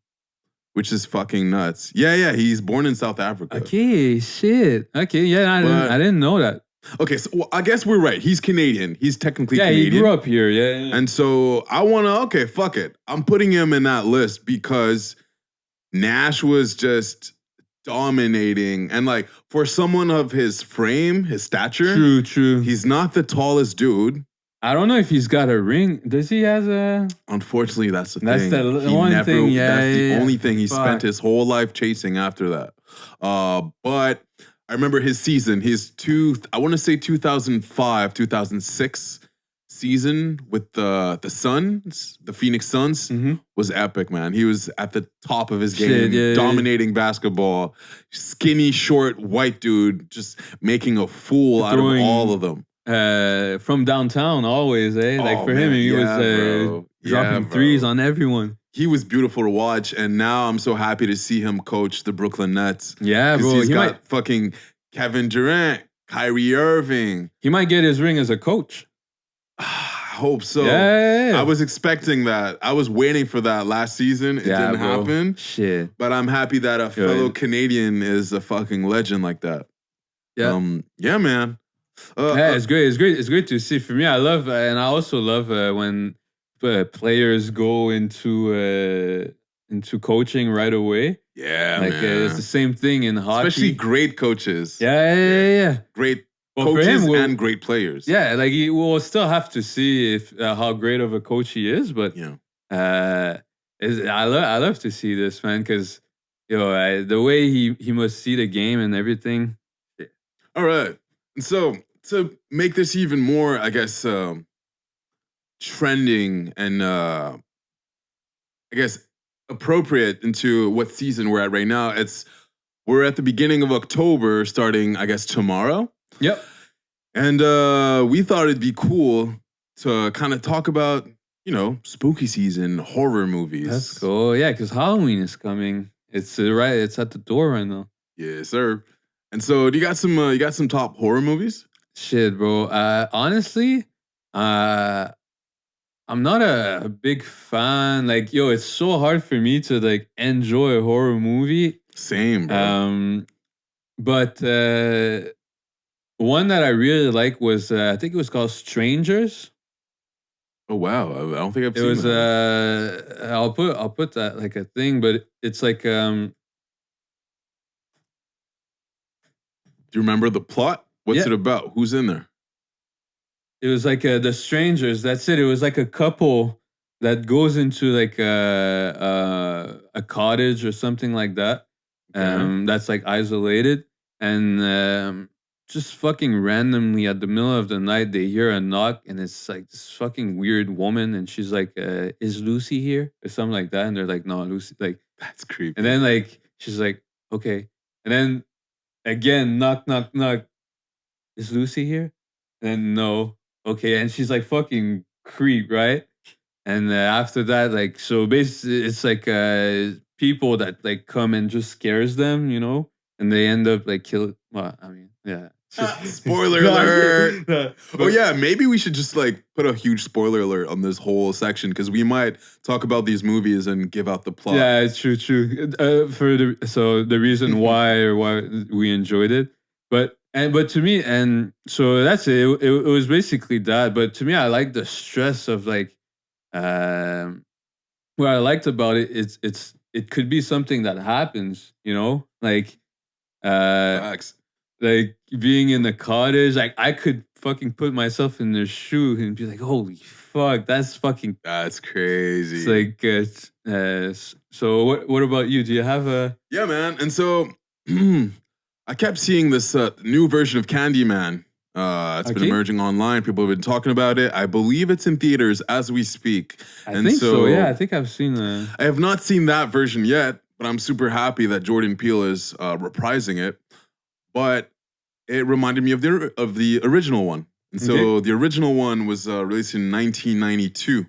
which is fucking nuts. Yeah, he's born in South Africa. Okay, shit. Okay, yeah, I didn't know that. Okay, so I guess we're right. He's Canadian. He's technically Canadian. He grew up here. Yeah. And so I want to. Okay, fuck it. I'm putting him in that list because Nash was just dominating, and for someone of his frame, his stature, true. He's not the tallest dude. I don't know if he's got a ring. Does he has a? Unfortunately, that's the thing. That's the one thing. Yeah, that's the only thing he spent his whole life chasing after that. But I remember his season. I want to say 2005, 2006 season with the Suns, the Phoenix Suns, was epic, man. He was at the top of his game, dominating basketball. Skinny, short, white dude, just making a fool out of all of them. From downtown, always, eh? For him, he was dropping threes on everyone. He was beautiful to watch, and now I'm so happy to see him coach the Brooklyn Nets. Yeah, bro. He's got fucking Kevin Durant, Kyrie Irving. He might get his ring as a coach. I hope so. Yeah. I was expecting that. I was waiting for that last season. It didn't happen. Shit. But I'm happy that a fellow Canadian is a fucking legend like that. Yeah. Yeah, man. It's great. It's great to see. For me, I love, and I also love when players go into coaching right away. Yeah, man. It's the same thing in hockey. Especially great coaches. Yeah. Great coaches and great players. Yeah, you will still have to see if how great of a coach he is, but I love to see this, man, because the way he must see the game and everything. All right, and so to make this even more, I guess, trending and I guess appropriate into what season we're at right now, it's we're at the beginning of October, starting, I guess, tomorrow. Yep. And we thought it'd be cool to kind of talk about, spooky season horror movies. That's cool. Yeah, because Halloween is coming. It's right. It's at the door right now. Yes, sir. And so, do you got some top horror movies? Shit, bro. Honestly, I'm not a big fan. Like, yo, it's so hard for me to like enjoy a horror movie. Same, bro. But one that I really like was I think it was called Strangers. Oh wow, I don't think I've It seen was that. I'll put that like a thing, but it's like Do you remember the plot? What's it about? Who's in there? It was like the Strangers. That's it. It was like a couple that goes into like a cottage or something like that. That's like isolated, and just fucking randomly at the middle of the night they hear a knock, and it's like this fucking weird woman, and she's like, "Is Lucy here?" or something like that, and they're like, "No, Lucy." Like that's creepy. And then like she's like, "Okay," and then again, knock, knock, knock. Is Lucy here? And then no. Okay, and she's like fucking creep, right? And after that, like, so basically, it's like people that like come and just scares them, and they end up like kill. Well, I mean, yeah. Spoiler alert! Oh yeah, maybe we should just like put a huge spoiler alert on this whole section because we might talk about these movies and give out the plot. Yeah, it's true. So the reason why we enjoyed it, but to me, and so that's it. It was basically that. But to me, I like the stress of like, what I liked about it. It could be something that happens, like, Facts. like being in the cottage. Like I could fucking put myself in their shoe and be like, holy fuck, that's crazy. It's like, so what about you? Do you have a? Yeah, man. And so I kept seeing this new version of Candyman. It's been emerging online. People have been talking about it. I believe it's in theaters as we speak. I think so. Yeah, I think I've seen that. I have not seen that version yet, but I'm super happy that Jordan Peele is reprising it. But it reminded me of the original one. And so the original one was released in 1992.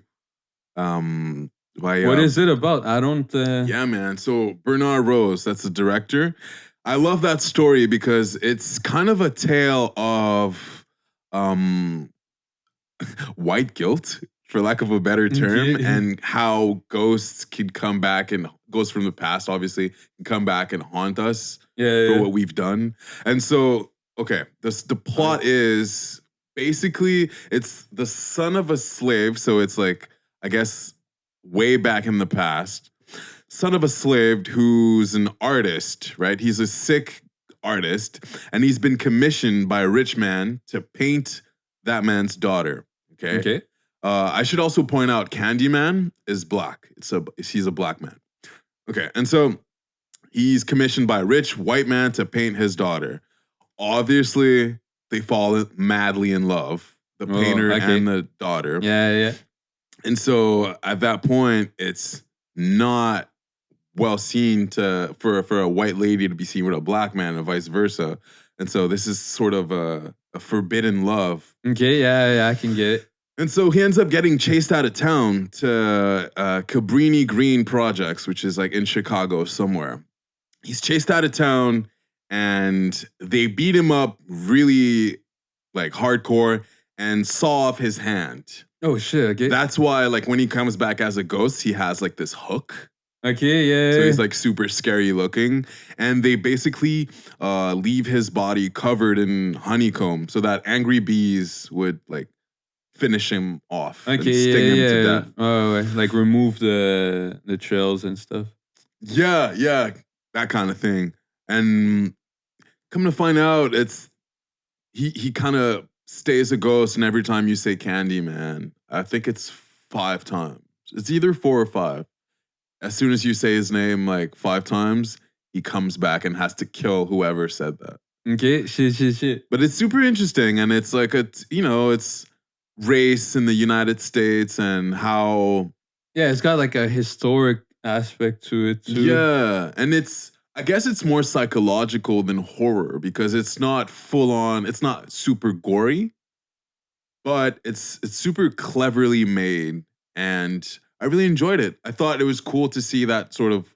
What is it about? I don't. Yeah, man. So Bernard Rose, that's the director. I love that story because it's kind of a tale of white guilt, for lack of a better term, and how ghosts could come back, and ghosts from the past, obviously, can come back and haunt us for what we've done. And so, okay, the plot is basically it's the son of a slave. So it's like, I guess, way back in the past. Son of a slave who's an artist, right? He's a sick artist, and he's been commissioned by a rich man to paint that man's daughter. Okay. I should also point out, Candyman is black. He's a black man. Okay, and so he's commissioned by a rich white man to paint his daughter. Obviously, they fall madly in love, the painter and the daughter. Yeah. And so at that point, it's not well seen for a white lady to be seen with a black man and vice versa. And so this is sort of a forbidden love. Okay, yeah, I can get it. And so he ends up getting chased out of town to Cabrini Green Projects, which is like in Chicago somewhere. He's chased out of town and they beat him up really like hardcore and saw off his hand. Oh shit, okay. That's why like when he comes back as a ghost, he has like this hook. Okay, yeah. So he's like super scary looking. And they basically leave his body covered in honeycomb so that angry bees would like finish him off and sting him to death. Oh, like remove the trails and stuff. Yeah, that kind of thing. And come to find out, it's he kind of stays a ghost, and every time you say Candyman, I think it's 5 times. It's either 4 or 5. As soon as you say his name like 5 times, he comes back and has to kill whoever said that. Okay, shit. But it's super interesting, and it's like it's race in the United States and how. Yeah, it's got like a historic aspect to it too. Yeah, and I guess it's more psychological than horror because it's not full on. It's not super gory, but it's super cleverly made, and I really enjoyed it. I thought it was cool to see that sort of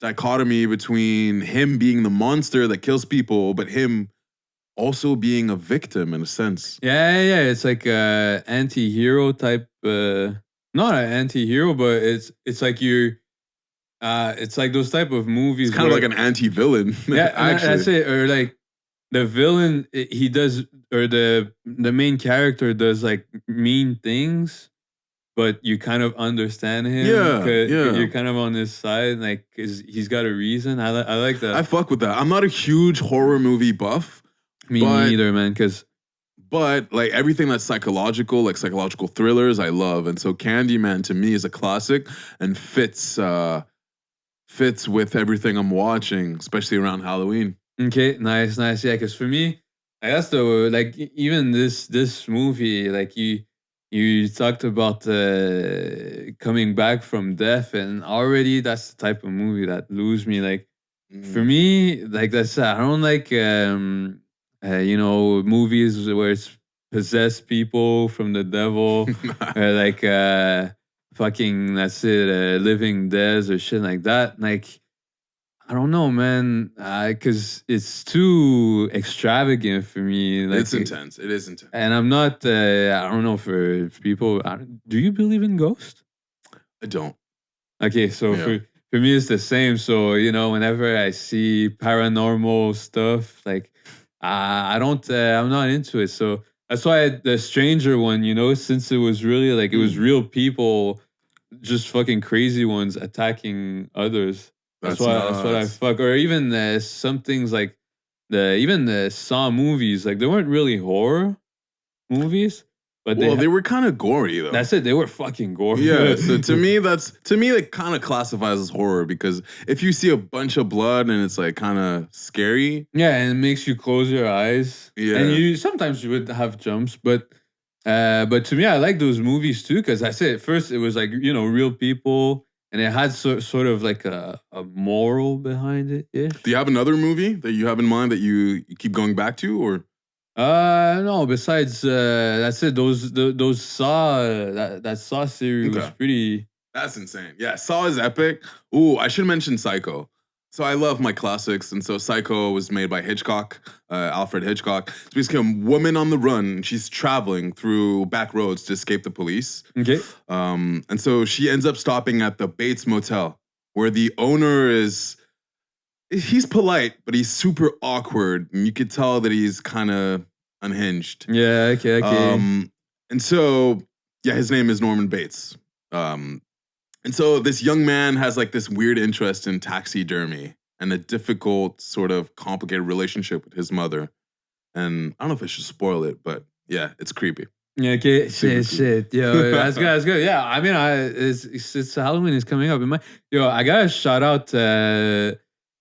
dichotomy between him being the monster that kills people, but him also being a victim in a sense. Yeah. It's like a anti-hero type. Not an anti-hero, but it's like you're. It's like those type of movies. It's kind of like an anti-villain. Yeah, actually. that's it. Or like the villain, he does, or the main character does like mean things, but you kind of understand him. Yeah, 'cause yeah. You're kind of on his side, like, 'cause he's got a reason. I like that. I fuck with that. I'm not a huge horror movie buff, Me but- neither, man. Because but like everything that's psychological, like psychological thrillers, I love. And so Candyman to me is a classic and fits with everything I'm watching, especially around Halloween. okay, nice. Yeah, because for me, I guess the like even this movie, like you talked about coming back from death, and already that's the type of movie that lose me. Like for me, like I said, I don't like movies where it's possessed people from the devil, or like fucking that's it, living dead or shit like that. Like I don't know, man, because it's too extravagant for me. Like It's intense. It is intense. and I'm not. I don't know for people. Do you believe in ghosts? I don't. Okay, so Yeah. for me, it's the same. So whenever I see paranormal stuff, like I don't. I'm not into it. So that's why the Stranger one, since it was really like it was real people, just fucking crazy ones attacking others. That's what I nuts. fuck. Or even some things like the Saw movies, like they weren't really horror movies, but Well, they were kind of gory though. that's it. They were fucking gory. Yeah, so to me, it kind of classifies as horror because if you see a bunch of blood and it's like kind of scary, yeah, and it makes you close your eyes. Yeah. And sometimes you would have jumps, but to me, I like those movies too because I said at first it was like real people, and it had sort of like a moral behind it. Yeah. do you have another movie that you have in mind that you keep going back to, or No. Besides, that's it. Those Saw that Saw series was Okay. pretty. that's insane? Yeah, Saw is epic. Ooh, I should mention Psycho. So I love my classics, and so Psycho was made by Hitchcock, Alfred Hitchcock. It's basically a woman on the run. And she's traveling through back roads to escape the police. Okay. And so she ends up stopping at the Bates Motel, where the owner he's polite, but he's super awkward. And you could tell that he's kind of unhinged. Yeah. Okay. And so, yeah, his name is Norman Bates. And so this young man has like this weird interest in taxidermy and a difficult, sort of complicated relationship with his mother. And I don't know if I should spoil it, but yeah, it's creepy. Yeah, okay, Super shit. Yo, that's good. That's good. Yeah, I mean, it's Halloween is coming up. I gotta shout out.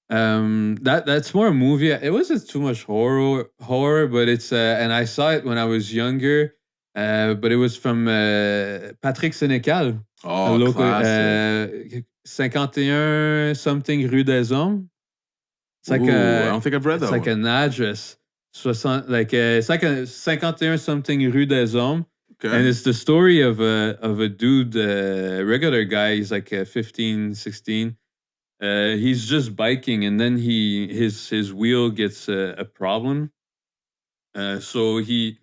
That's more a movie. It wasn't too much horror, but it's and I saw it when I was younger. But it was from Patrick Sénécal. Oh, classic. 51 something Rue des Hommes. It's like Ooh, I don't think I've read that it's like one. an address. It's like a 51 something Rue des Hommes. Okay. And it's the story of a dude, regular guy. He's like 15, 16. He's just biking, and then his wheel gets a problem. So he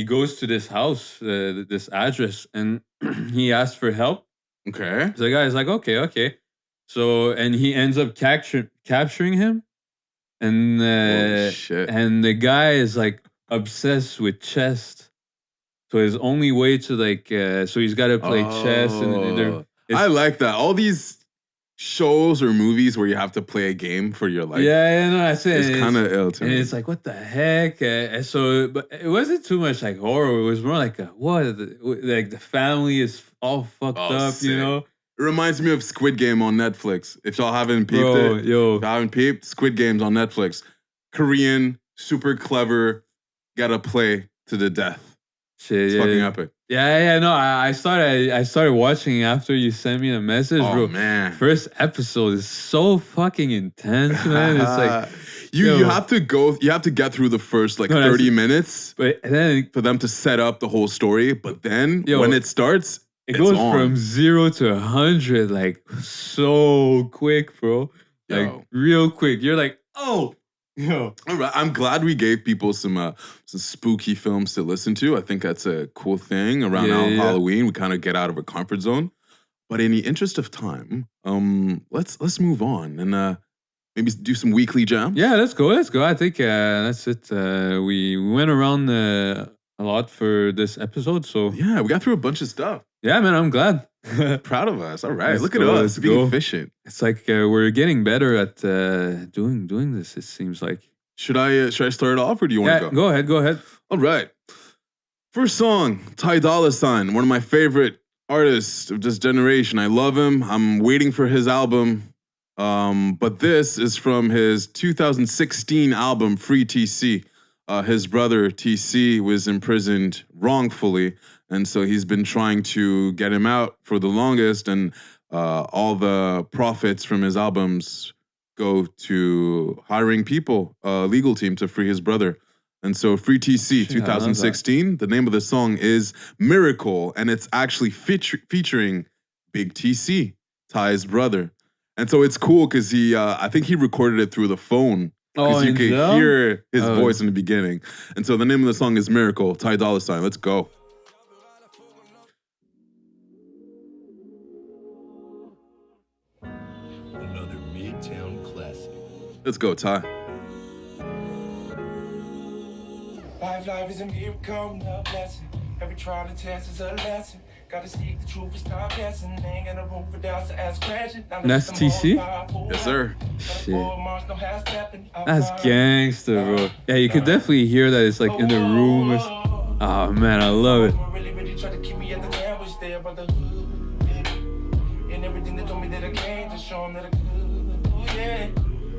goes to this house, this address, and he asks for help. Okay. So the guy's like, okay. So and he ends up capturing him, and Holy shit. and the guy is like obsessed with chess. So his only way to so he's got to play chess, and I like that. All these shows or movies where you have to play a game for your life. no, that's it. It's kind of ill to And me. it's like, what the heck? But it wasn't too much like horror. It was more like like the family is all fucked up, sick. know? It reminds me of Squid Game on Netflix. If y'all haven't peeped Bro, it, yo. if y'all haven't peeped, Squid Game's on Netflix. Korean, super clever, gotta play to the death. Shit, It's yeah. fucking epic. Yeah. No, I started watching after you sent me a message, Oh bro. man. First episode is so fucking intense, man. It's like you have to get through the first like 30 minutes but then for them to set up the whole story. But then when it starts, it goes on. from 0 to 100 like so quick, bro. Like real quick. You're like, oh. All right. I'm glad we gave people some spooky films to listen to. I think that's a cool thing around Halloween. We kind of get out of a comfort zone. But in the interest of time, let's move on and maybe do some weekly jam. Yeah, let's go. I think that's it. We went around a lot for this episode, so yeah, we got through a bunch of stuff. Yeah, man, I'm glad. Proud of us. All right, look at us being efficient. It's like we're getting better at doing this. It seems like. Should I start it off, or do you want to go? Go ahead. All right. First song, Ty Dolla $ign, one of my favorite artists of this generation. I love him. I'm waiting for his album. But this is from his 2016 album, Free TC. His brother, TC, was imprisoned wrongfully. And so he's been trying to get him out for the longest. And all the profits from his albums go to hiring people, a legal team to free his brother. And so Free TC 2016, the name of the song is Miracle. And it's actually featuring Big TC, Ty's brother. And so it's cool because I think he recorded it through the phone because you could hear his voice in the beginning. And so the name of the song is Miracle, Ty Dolla $ign. Let's go. Another Midtown classic. Let's go, Ty. Life is a miracle, no blessing. Every trial and test is a lesson. Gotta speak the truth and stop guessing. Ain't got no room for doubts to ask questions. That's TC? Yes, sir. Shit. That's gangster, bro. Yeah, you could definitely hear that it's like in the room. Oh, man, I love it. Really try to keep me at the sandwich there, but the and everything that told me that I can't just show them that I could. Yeah.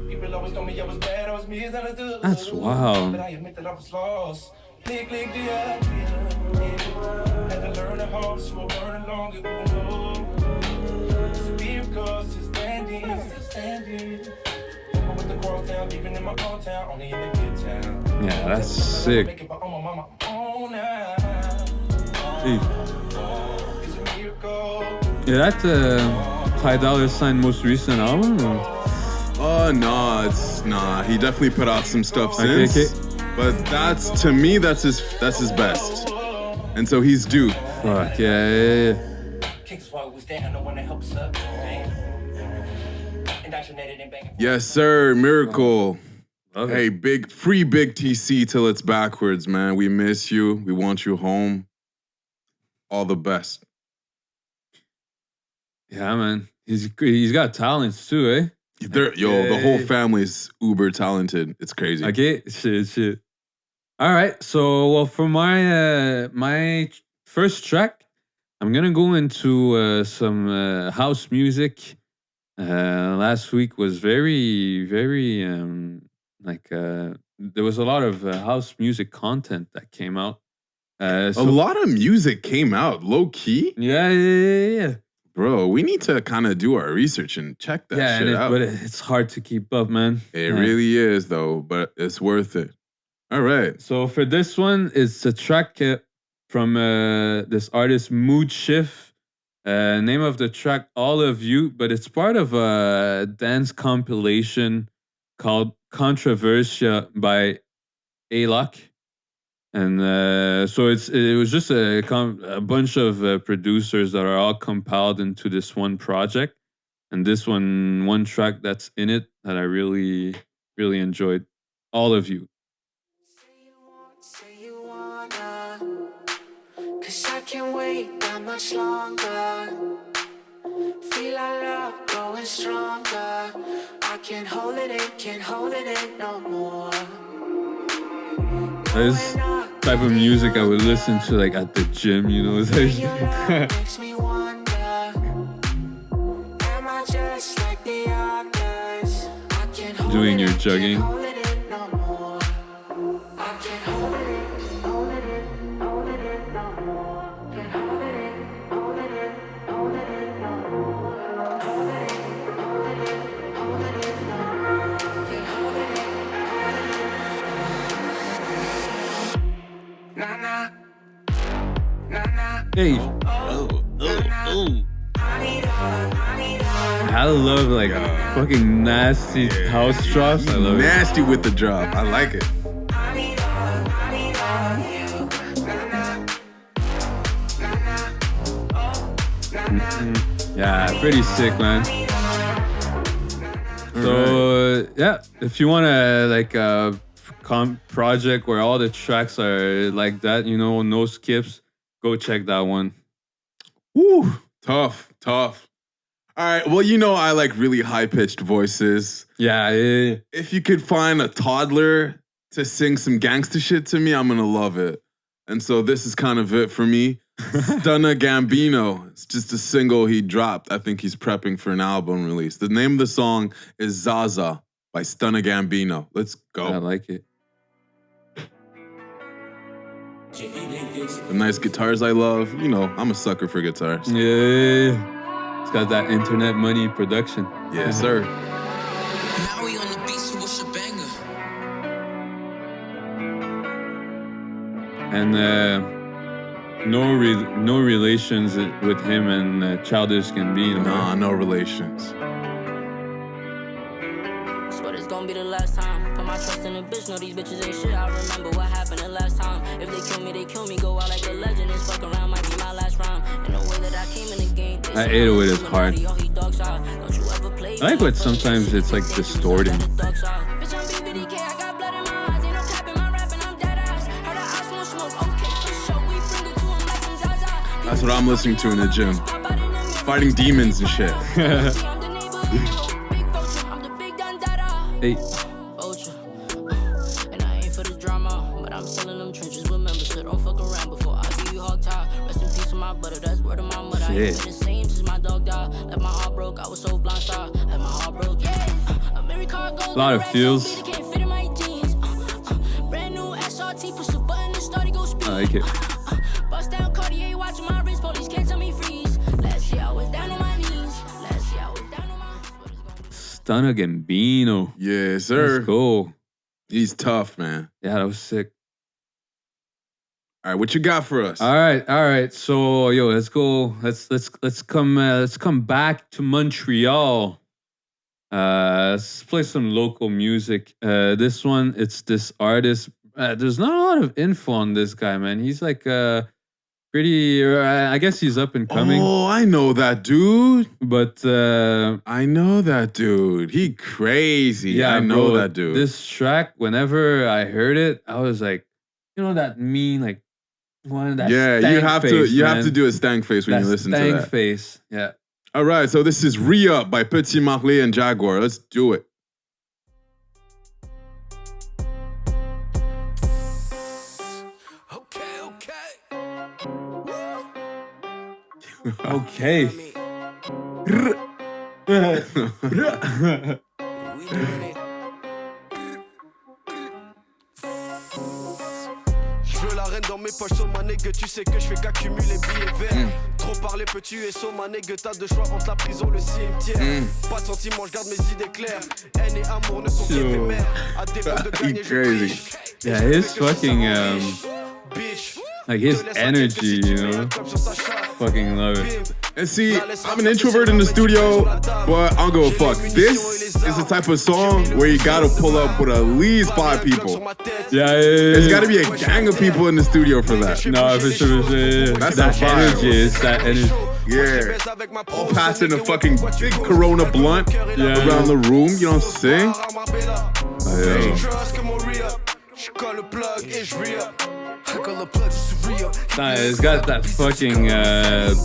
People always told me I was bad, I was misunderstood. That's wild. But I admit that I was lost. Click the idea. Had to learn the hard, so I learned along it. It's a miracle, still standing. With the cross down, leaving in my own town, only in the good town. Yeah, that's sick. Make it my own now. It's a miracle. Yeah, that's Ty Dolla $ign most recent album? Or? Nah. He definitely put out some stuff since. Okay. But that's his best. And so he's due. Fuck, yeah. Yes, sir. Miracle. Okay. Hey, free Big TC till it's backwards, man. We miss you. We want you home. All the best. Yeah, man. He's got talents too, eh? The whole family's uber talented. It's crazy. Okay, shit. All right, so well, for my first track, I'm gonna go into some house music. Last week was very there was a lot of house music content that came out. A lot of music came out, low key. Yeah. Bro, we need to kind of do our research and check that shit out. But it's hard to keep up, man. It really is, though, but it's worth it. All right. So for this one, it's a track from this artist, Mood Shift. Name of the track, All of You, but it's part of a dance compilation called Controversia by A-Lock. And so it was just a bunch of producers that are all compiled into this one project. And this one track that's in it that I really, really enjoyed. All of You. Say you wanna, 'cause I can't wait that much longer. Feel our love growing stronger. I can't hold it in no more. This type of music I would listen to like at the gym, you know. Makes me wonder, am I just like the others? I can't hold Doing it your in, jogging. can't hold it in no more. I can't hold it in no more. Can't Hey, I love like fucking nasty house drops. I love it. Nasty with the drop. I like it. Yeah, pretty sick, man. So yeah, if you want to like project where all the tracks are like that, you know, no skips, go check that one. Woo, tough. All right, well, you know I like really high-pitched voices. Yeah. If you could find a toddler to sing some gangster shit to me, I'm gonna love it. And so this is kind of it for me. Stunna Gambino. It's just a single he dropped. I think he's prepping for an album release. The name of the song is Zaza by Stunna Gambino. Let's go. I like it. The nice guitars I love. You know, I'm a sucker for guitars. Yeah. It's got that internet money production. Yes, sir. Now we on the beat, so what's a banger? And no relations with him and Childish Gambino. Nah, no relations. Swear it's gonna be the last time. Put my trust in a bitch, know these bitches ain't shit. I remember what happened the last time. If they kill me, they kill me. Go out like a legend. This fuck around might be my last round. In the way that I came in the game. That 808 is hard. I like what sometimes it's like distorting. That's what I'm listening to in the gym. Fighting demons and shit. Hey. And I ain't for the drama, but I'm selling them trenches with members, so don't fuck around before I give you hog tie. Rest in peace with my butter, that's word of my mother. I ain't been the same since my dog died. Like my heart broke, I was so blind side. Like my heart broke, yeah. A lot of feels. I like it. Bust down Cartier, watching my wrist, police can't tell me freeze. Last year I was down on my knees. Stunna Gambino. Yes, sir. Let's go. He's tough, man. Yeah, that was sick. All right, what you got for us? All right. So, yo, let's go. Let's come back to Montreal. Let's play some local music. This one, it's this artist. There's not a lot of info on this guy, man. He's like pretty. I guess he's up and coming. Oh, I know that dude. But I know that dude. He crazy. Yeah, I know bro, that dude. This track, whenever I heard it, I was like, you know that mean like one that you have face, to man. have to do a stank face when that you listen to stank that. face. Yeah. All right, so this is Re-Up by Petit Marley and Jaguar. Let's do it. Okay. Je veux la reine dans mes poches, so ma nègre, tu sais que je fais qu'accumuler billets verts. Trop parler, peux tuer, so ma nègre, t'as deux choix entre la prison, le cimetière. Pas de sentiments, je garde mes idées claires. Haine et amour ne sont qu'éphémères. À défaut de gagner, je triche. Yeah, his fucking like his energy, you know. Fucking love it. And see, I'm an introvert in the studio, but I'll go fuck. This is the type of song where you gotta pull up with at least 5 people. Yeah. There's gotta be a gang of people in the studio for that. No, for sure. That's that a vibe. energy. It's that energy. Yeah. All passing a fucking big Corona blunt around the room, you know what I'm saying? Nah, it's got that fucking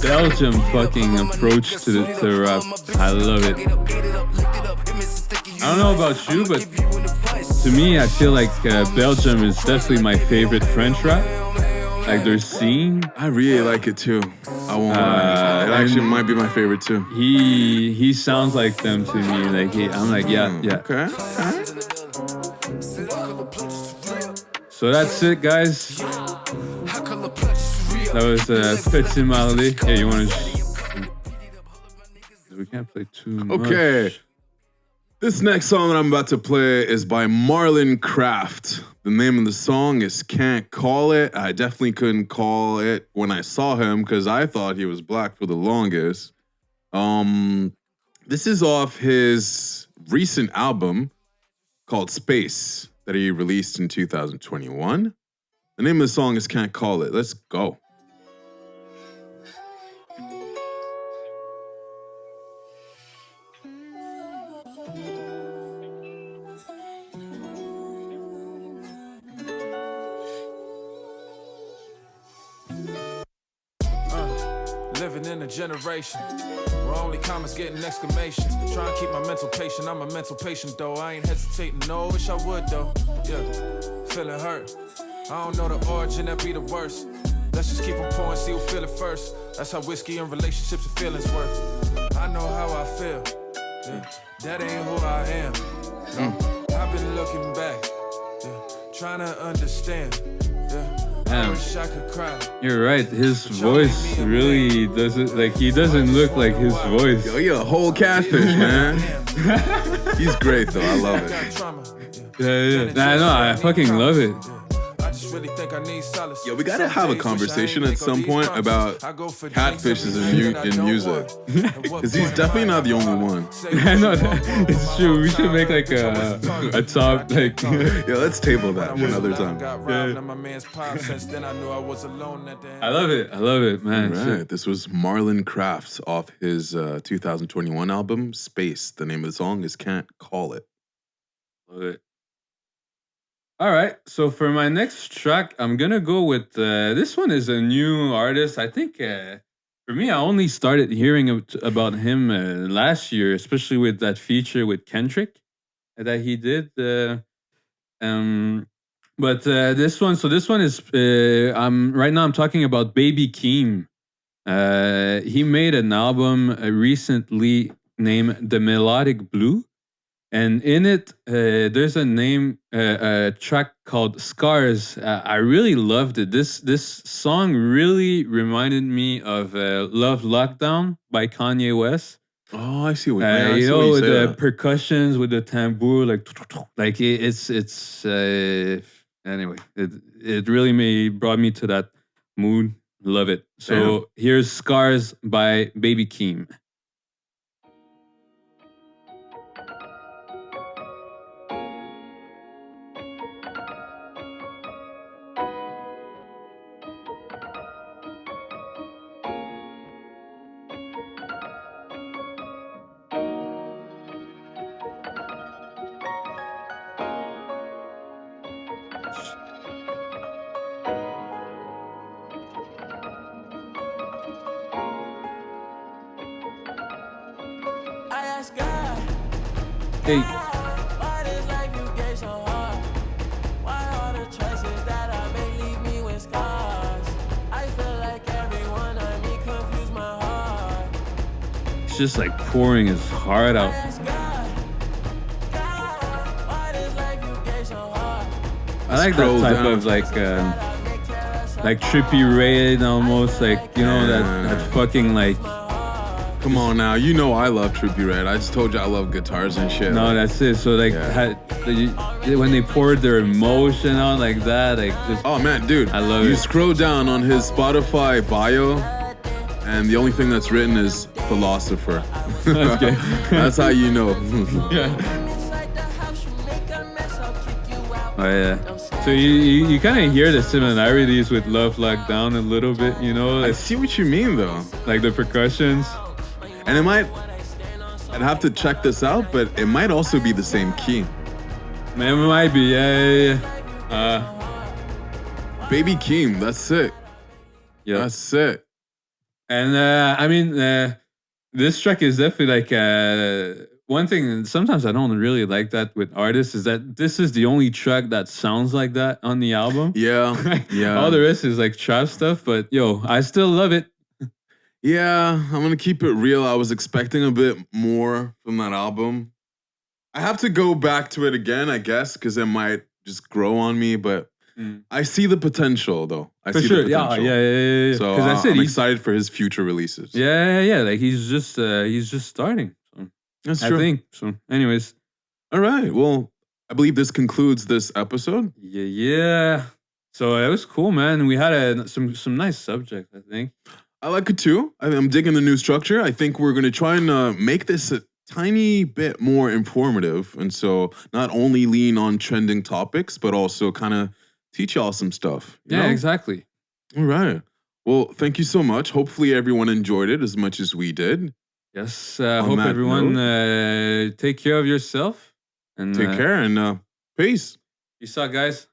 Belgium fucking approach to rap. I love it. I don't know about you, but to me, I feel like Belgium is definitely my favorite French rap. Like their scene. I really like it too. I won't lie. It actually might be my favorite too. He sounds like them to me. Like I'm like, yeah. Okay. So that's it, guys. That was Petit Marley. Yeah, you want to? We can't play too much. Okay. This next song that I'm about to play is by Marlon Craft. The name of the song is Can't Call It. I definitely couldn't call it when I saw him because I thought he was black for the longest. This is off his recent album called Space that he released in 2021. The name of the song is Can't Call It. Let's go. Living in a generation where only commas getting exclamations. Try and keep my mental patient. I'm a mental patient though. I ain't hesitating. No, wish I would though. Yeah, feeling hurt. I don't know the origin, that be the worst. Let's just keep on pouring, see who feel it first. That's how whiskey and relationships and feelings work. I know how I feel. Yeah, that ain't who I am. No, I've been looking back. Yeah, trying to understand. Yeah. Damn. You're right. His voice really doesn't he doesn't look like his voice. Yo, you're a whole catfish, man. He's great though. I love it. Yeah. I know. I fucking love it. Yo, we gotta have a conversation at some point about catfishes in music. Because he's definitely not the only one. I know that. It's true. We should make like a top Yeah, let's table that for another time. I love it, man. All right. This was Marlon Craft off his 2021 album, Space. The name of the song is Can't Call It. Love it. All right, so for my next track, I'm gonna go with this one is a new artist. I think for me, I only started hearing about him last year, especially with that feature with Kendrick that he did. But this one is right now I'm talking about Baby Keem. He made an album recently named The Melodic Blue. And in it, there's a track called Scars. I really loved it. This song really reminded me of Love Lockdown by Kanye West. Oh, I see what you know, with the percussions, with the tambour, anyway, it really brought me to that mood. Love it. So here's Scars by Baby Keem. Hey. Why this life you gave so hard? Why all the choices that I make leave me with scars? I feel like everyone I meet confuse my heart. It's just like pouring his heart out. I like that type of like Trippie Red almost, like, you know, that fucking like. Come on now, you know I love Trippie Red. I just told you I love guitars and shit. No, that's it. So like, when they poured their emotion out like that, like just. Oh man, dude, I love it. You scroll down on his Spotify bio, and the only thing that's written is philosopher. Okay. That's how you know. Yeah. Oh yeah. So you kind of hear the similarities with Love Lockdown a little bit, you know? I see what you mean though. Like the percussions. And I'd have to check this out, but it might also be the same key. It might be, yeah. Baby Keem, that's sick. Yeah. That's sick. And I mean, this track is definitely like one thing. Sometimes I don't really like that with artists is that this is the only track that sounds like that on the album. Yeah, yeah. All the rest is like trap stuff, but yo, I still love it. Yeah, I'm gonna keep it real. I was expecting a bit more from that album. I have to go back to it again, I guess, because it might just grow on me. But I see the potential, though. I see the potential. Yeah. So I'm excited for his future releases. Yeah. Like he's just starting. So. That's true. I think so. Anyways, All right. Well, I believe this concludes this episode. Yeah. So it was cool, man. We had some nice subjects, I think. I like it too. I'm digging the new structure. I think we're going to try and make this a tiny bit more informative. And so not only lean on trending topics, but also kind of teach y'all some stuff. You know? Exactly. All right. Well, thank you so much. Hopefully everyone enjoyed it as much as we did. Yes. Hope everyone take care of yourself. And take care and peace. Peace out, guys.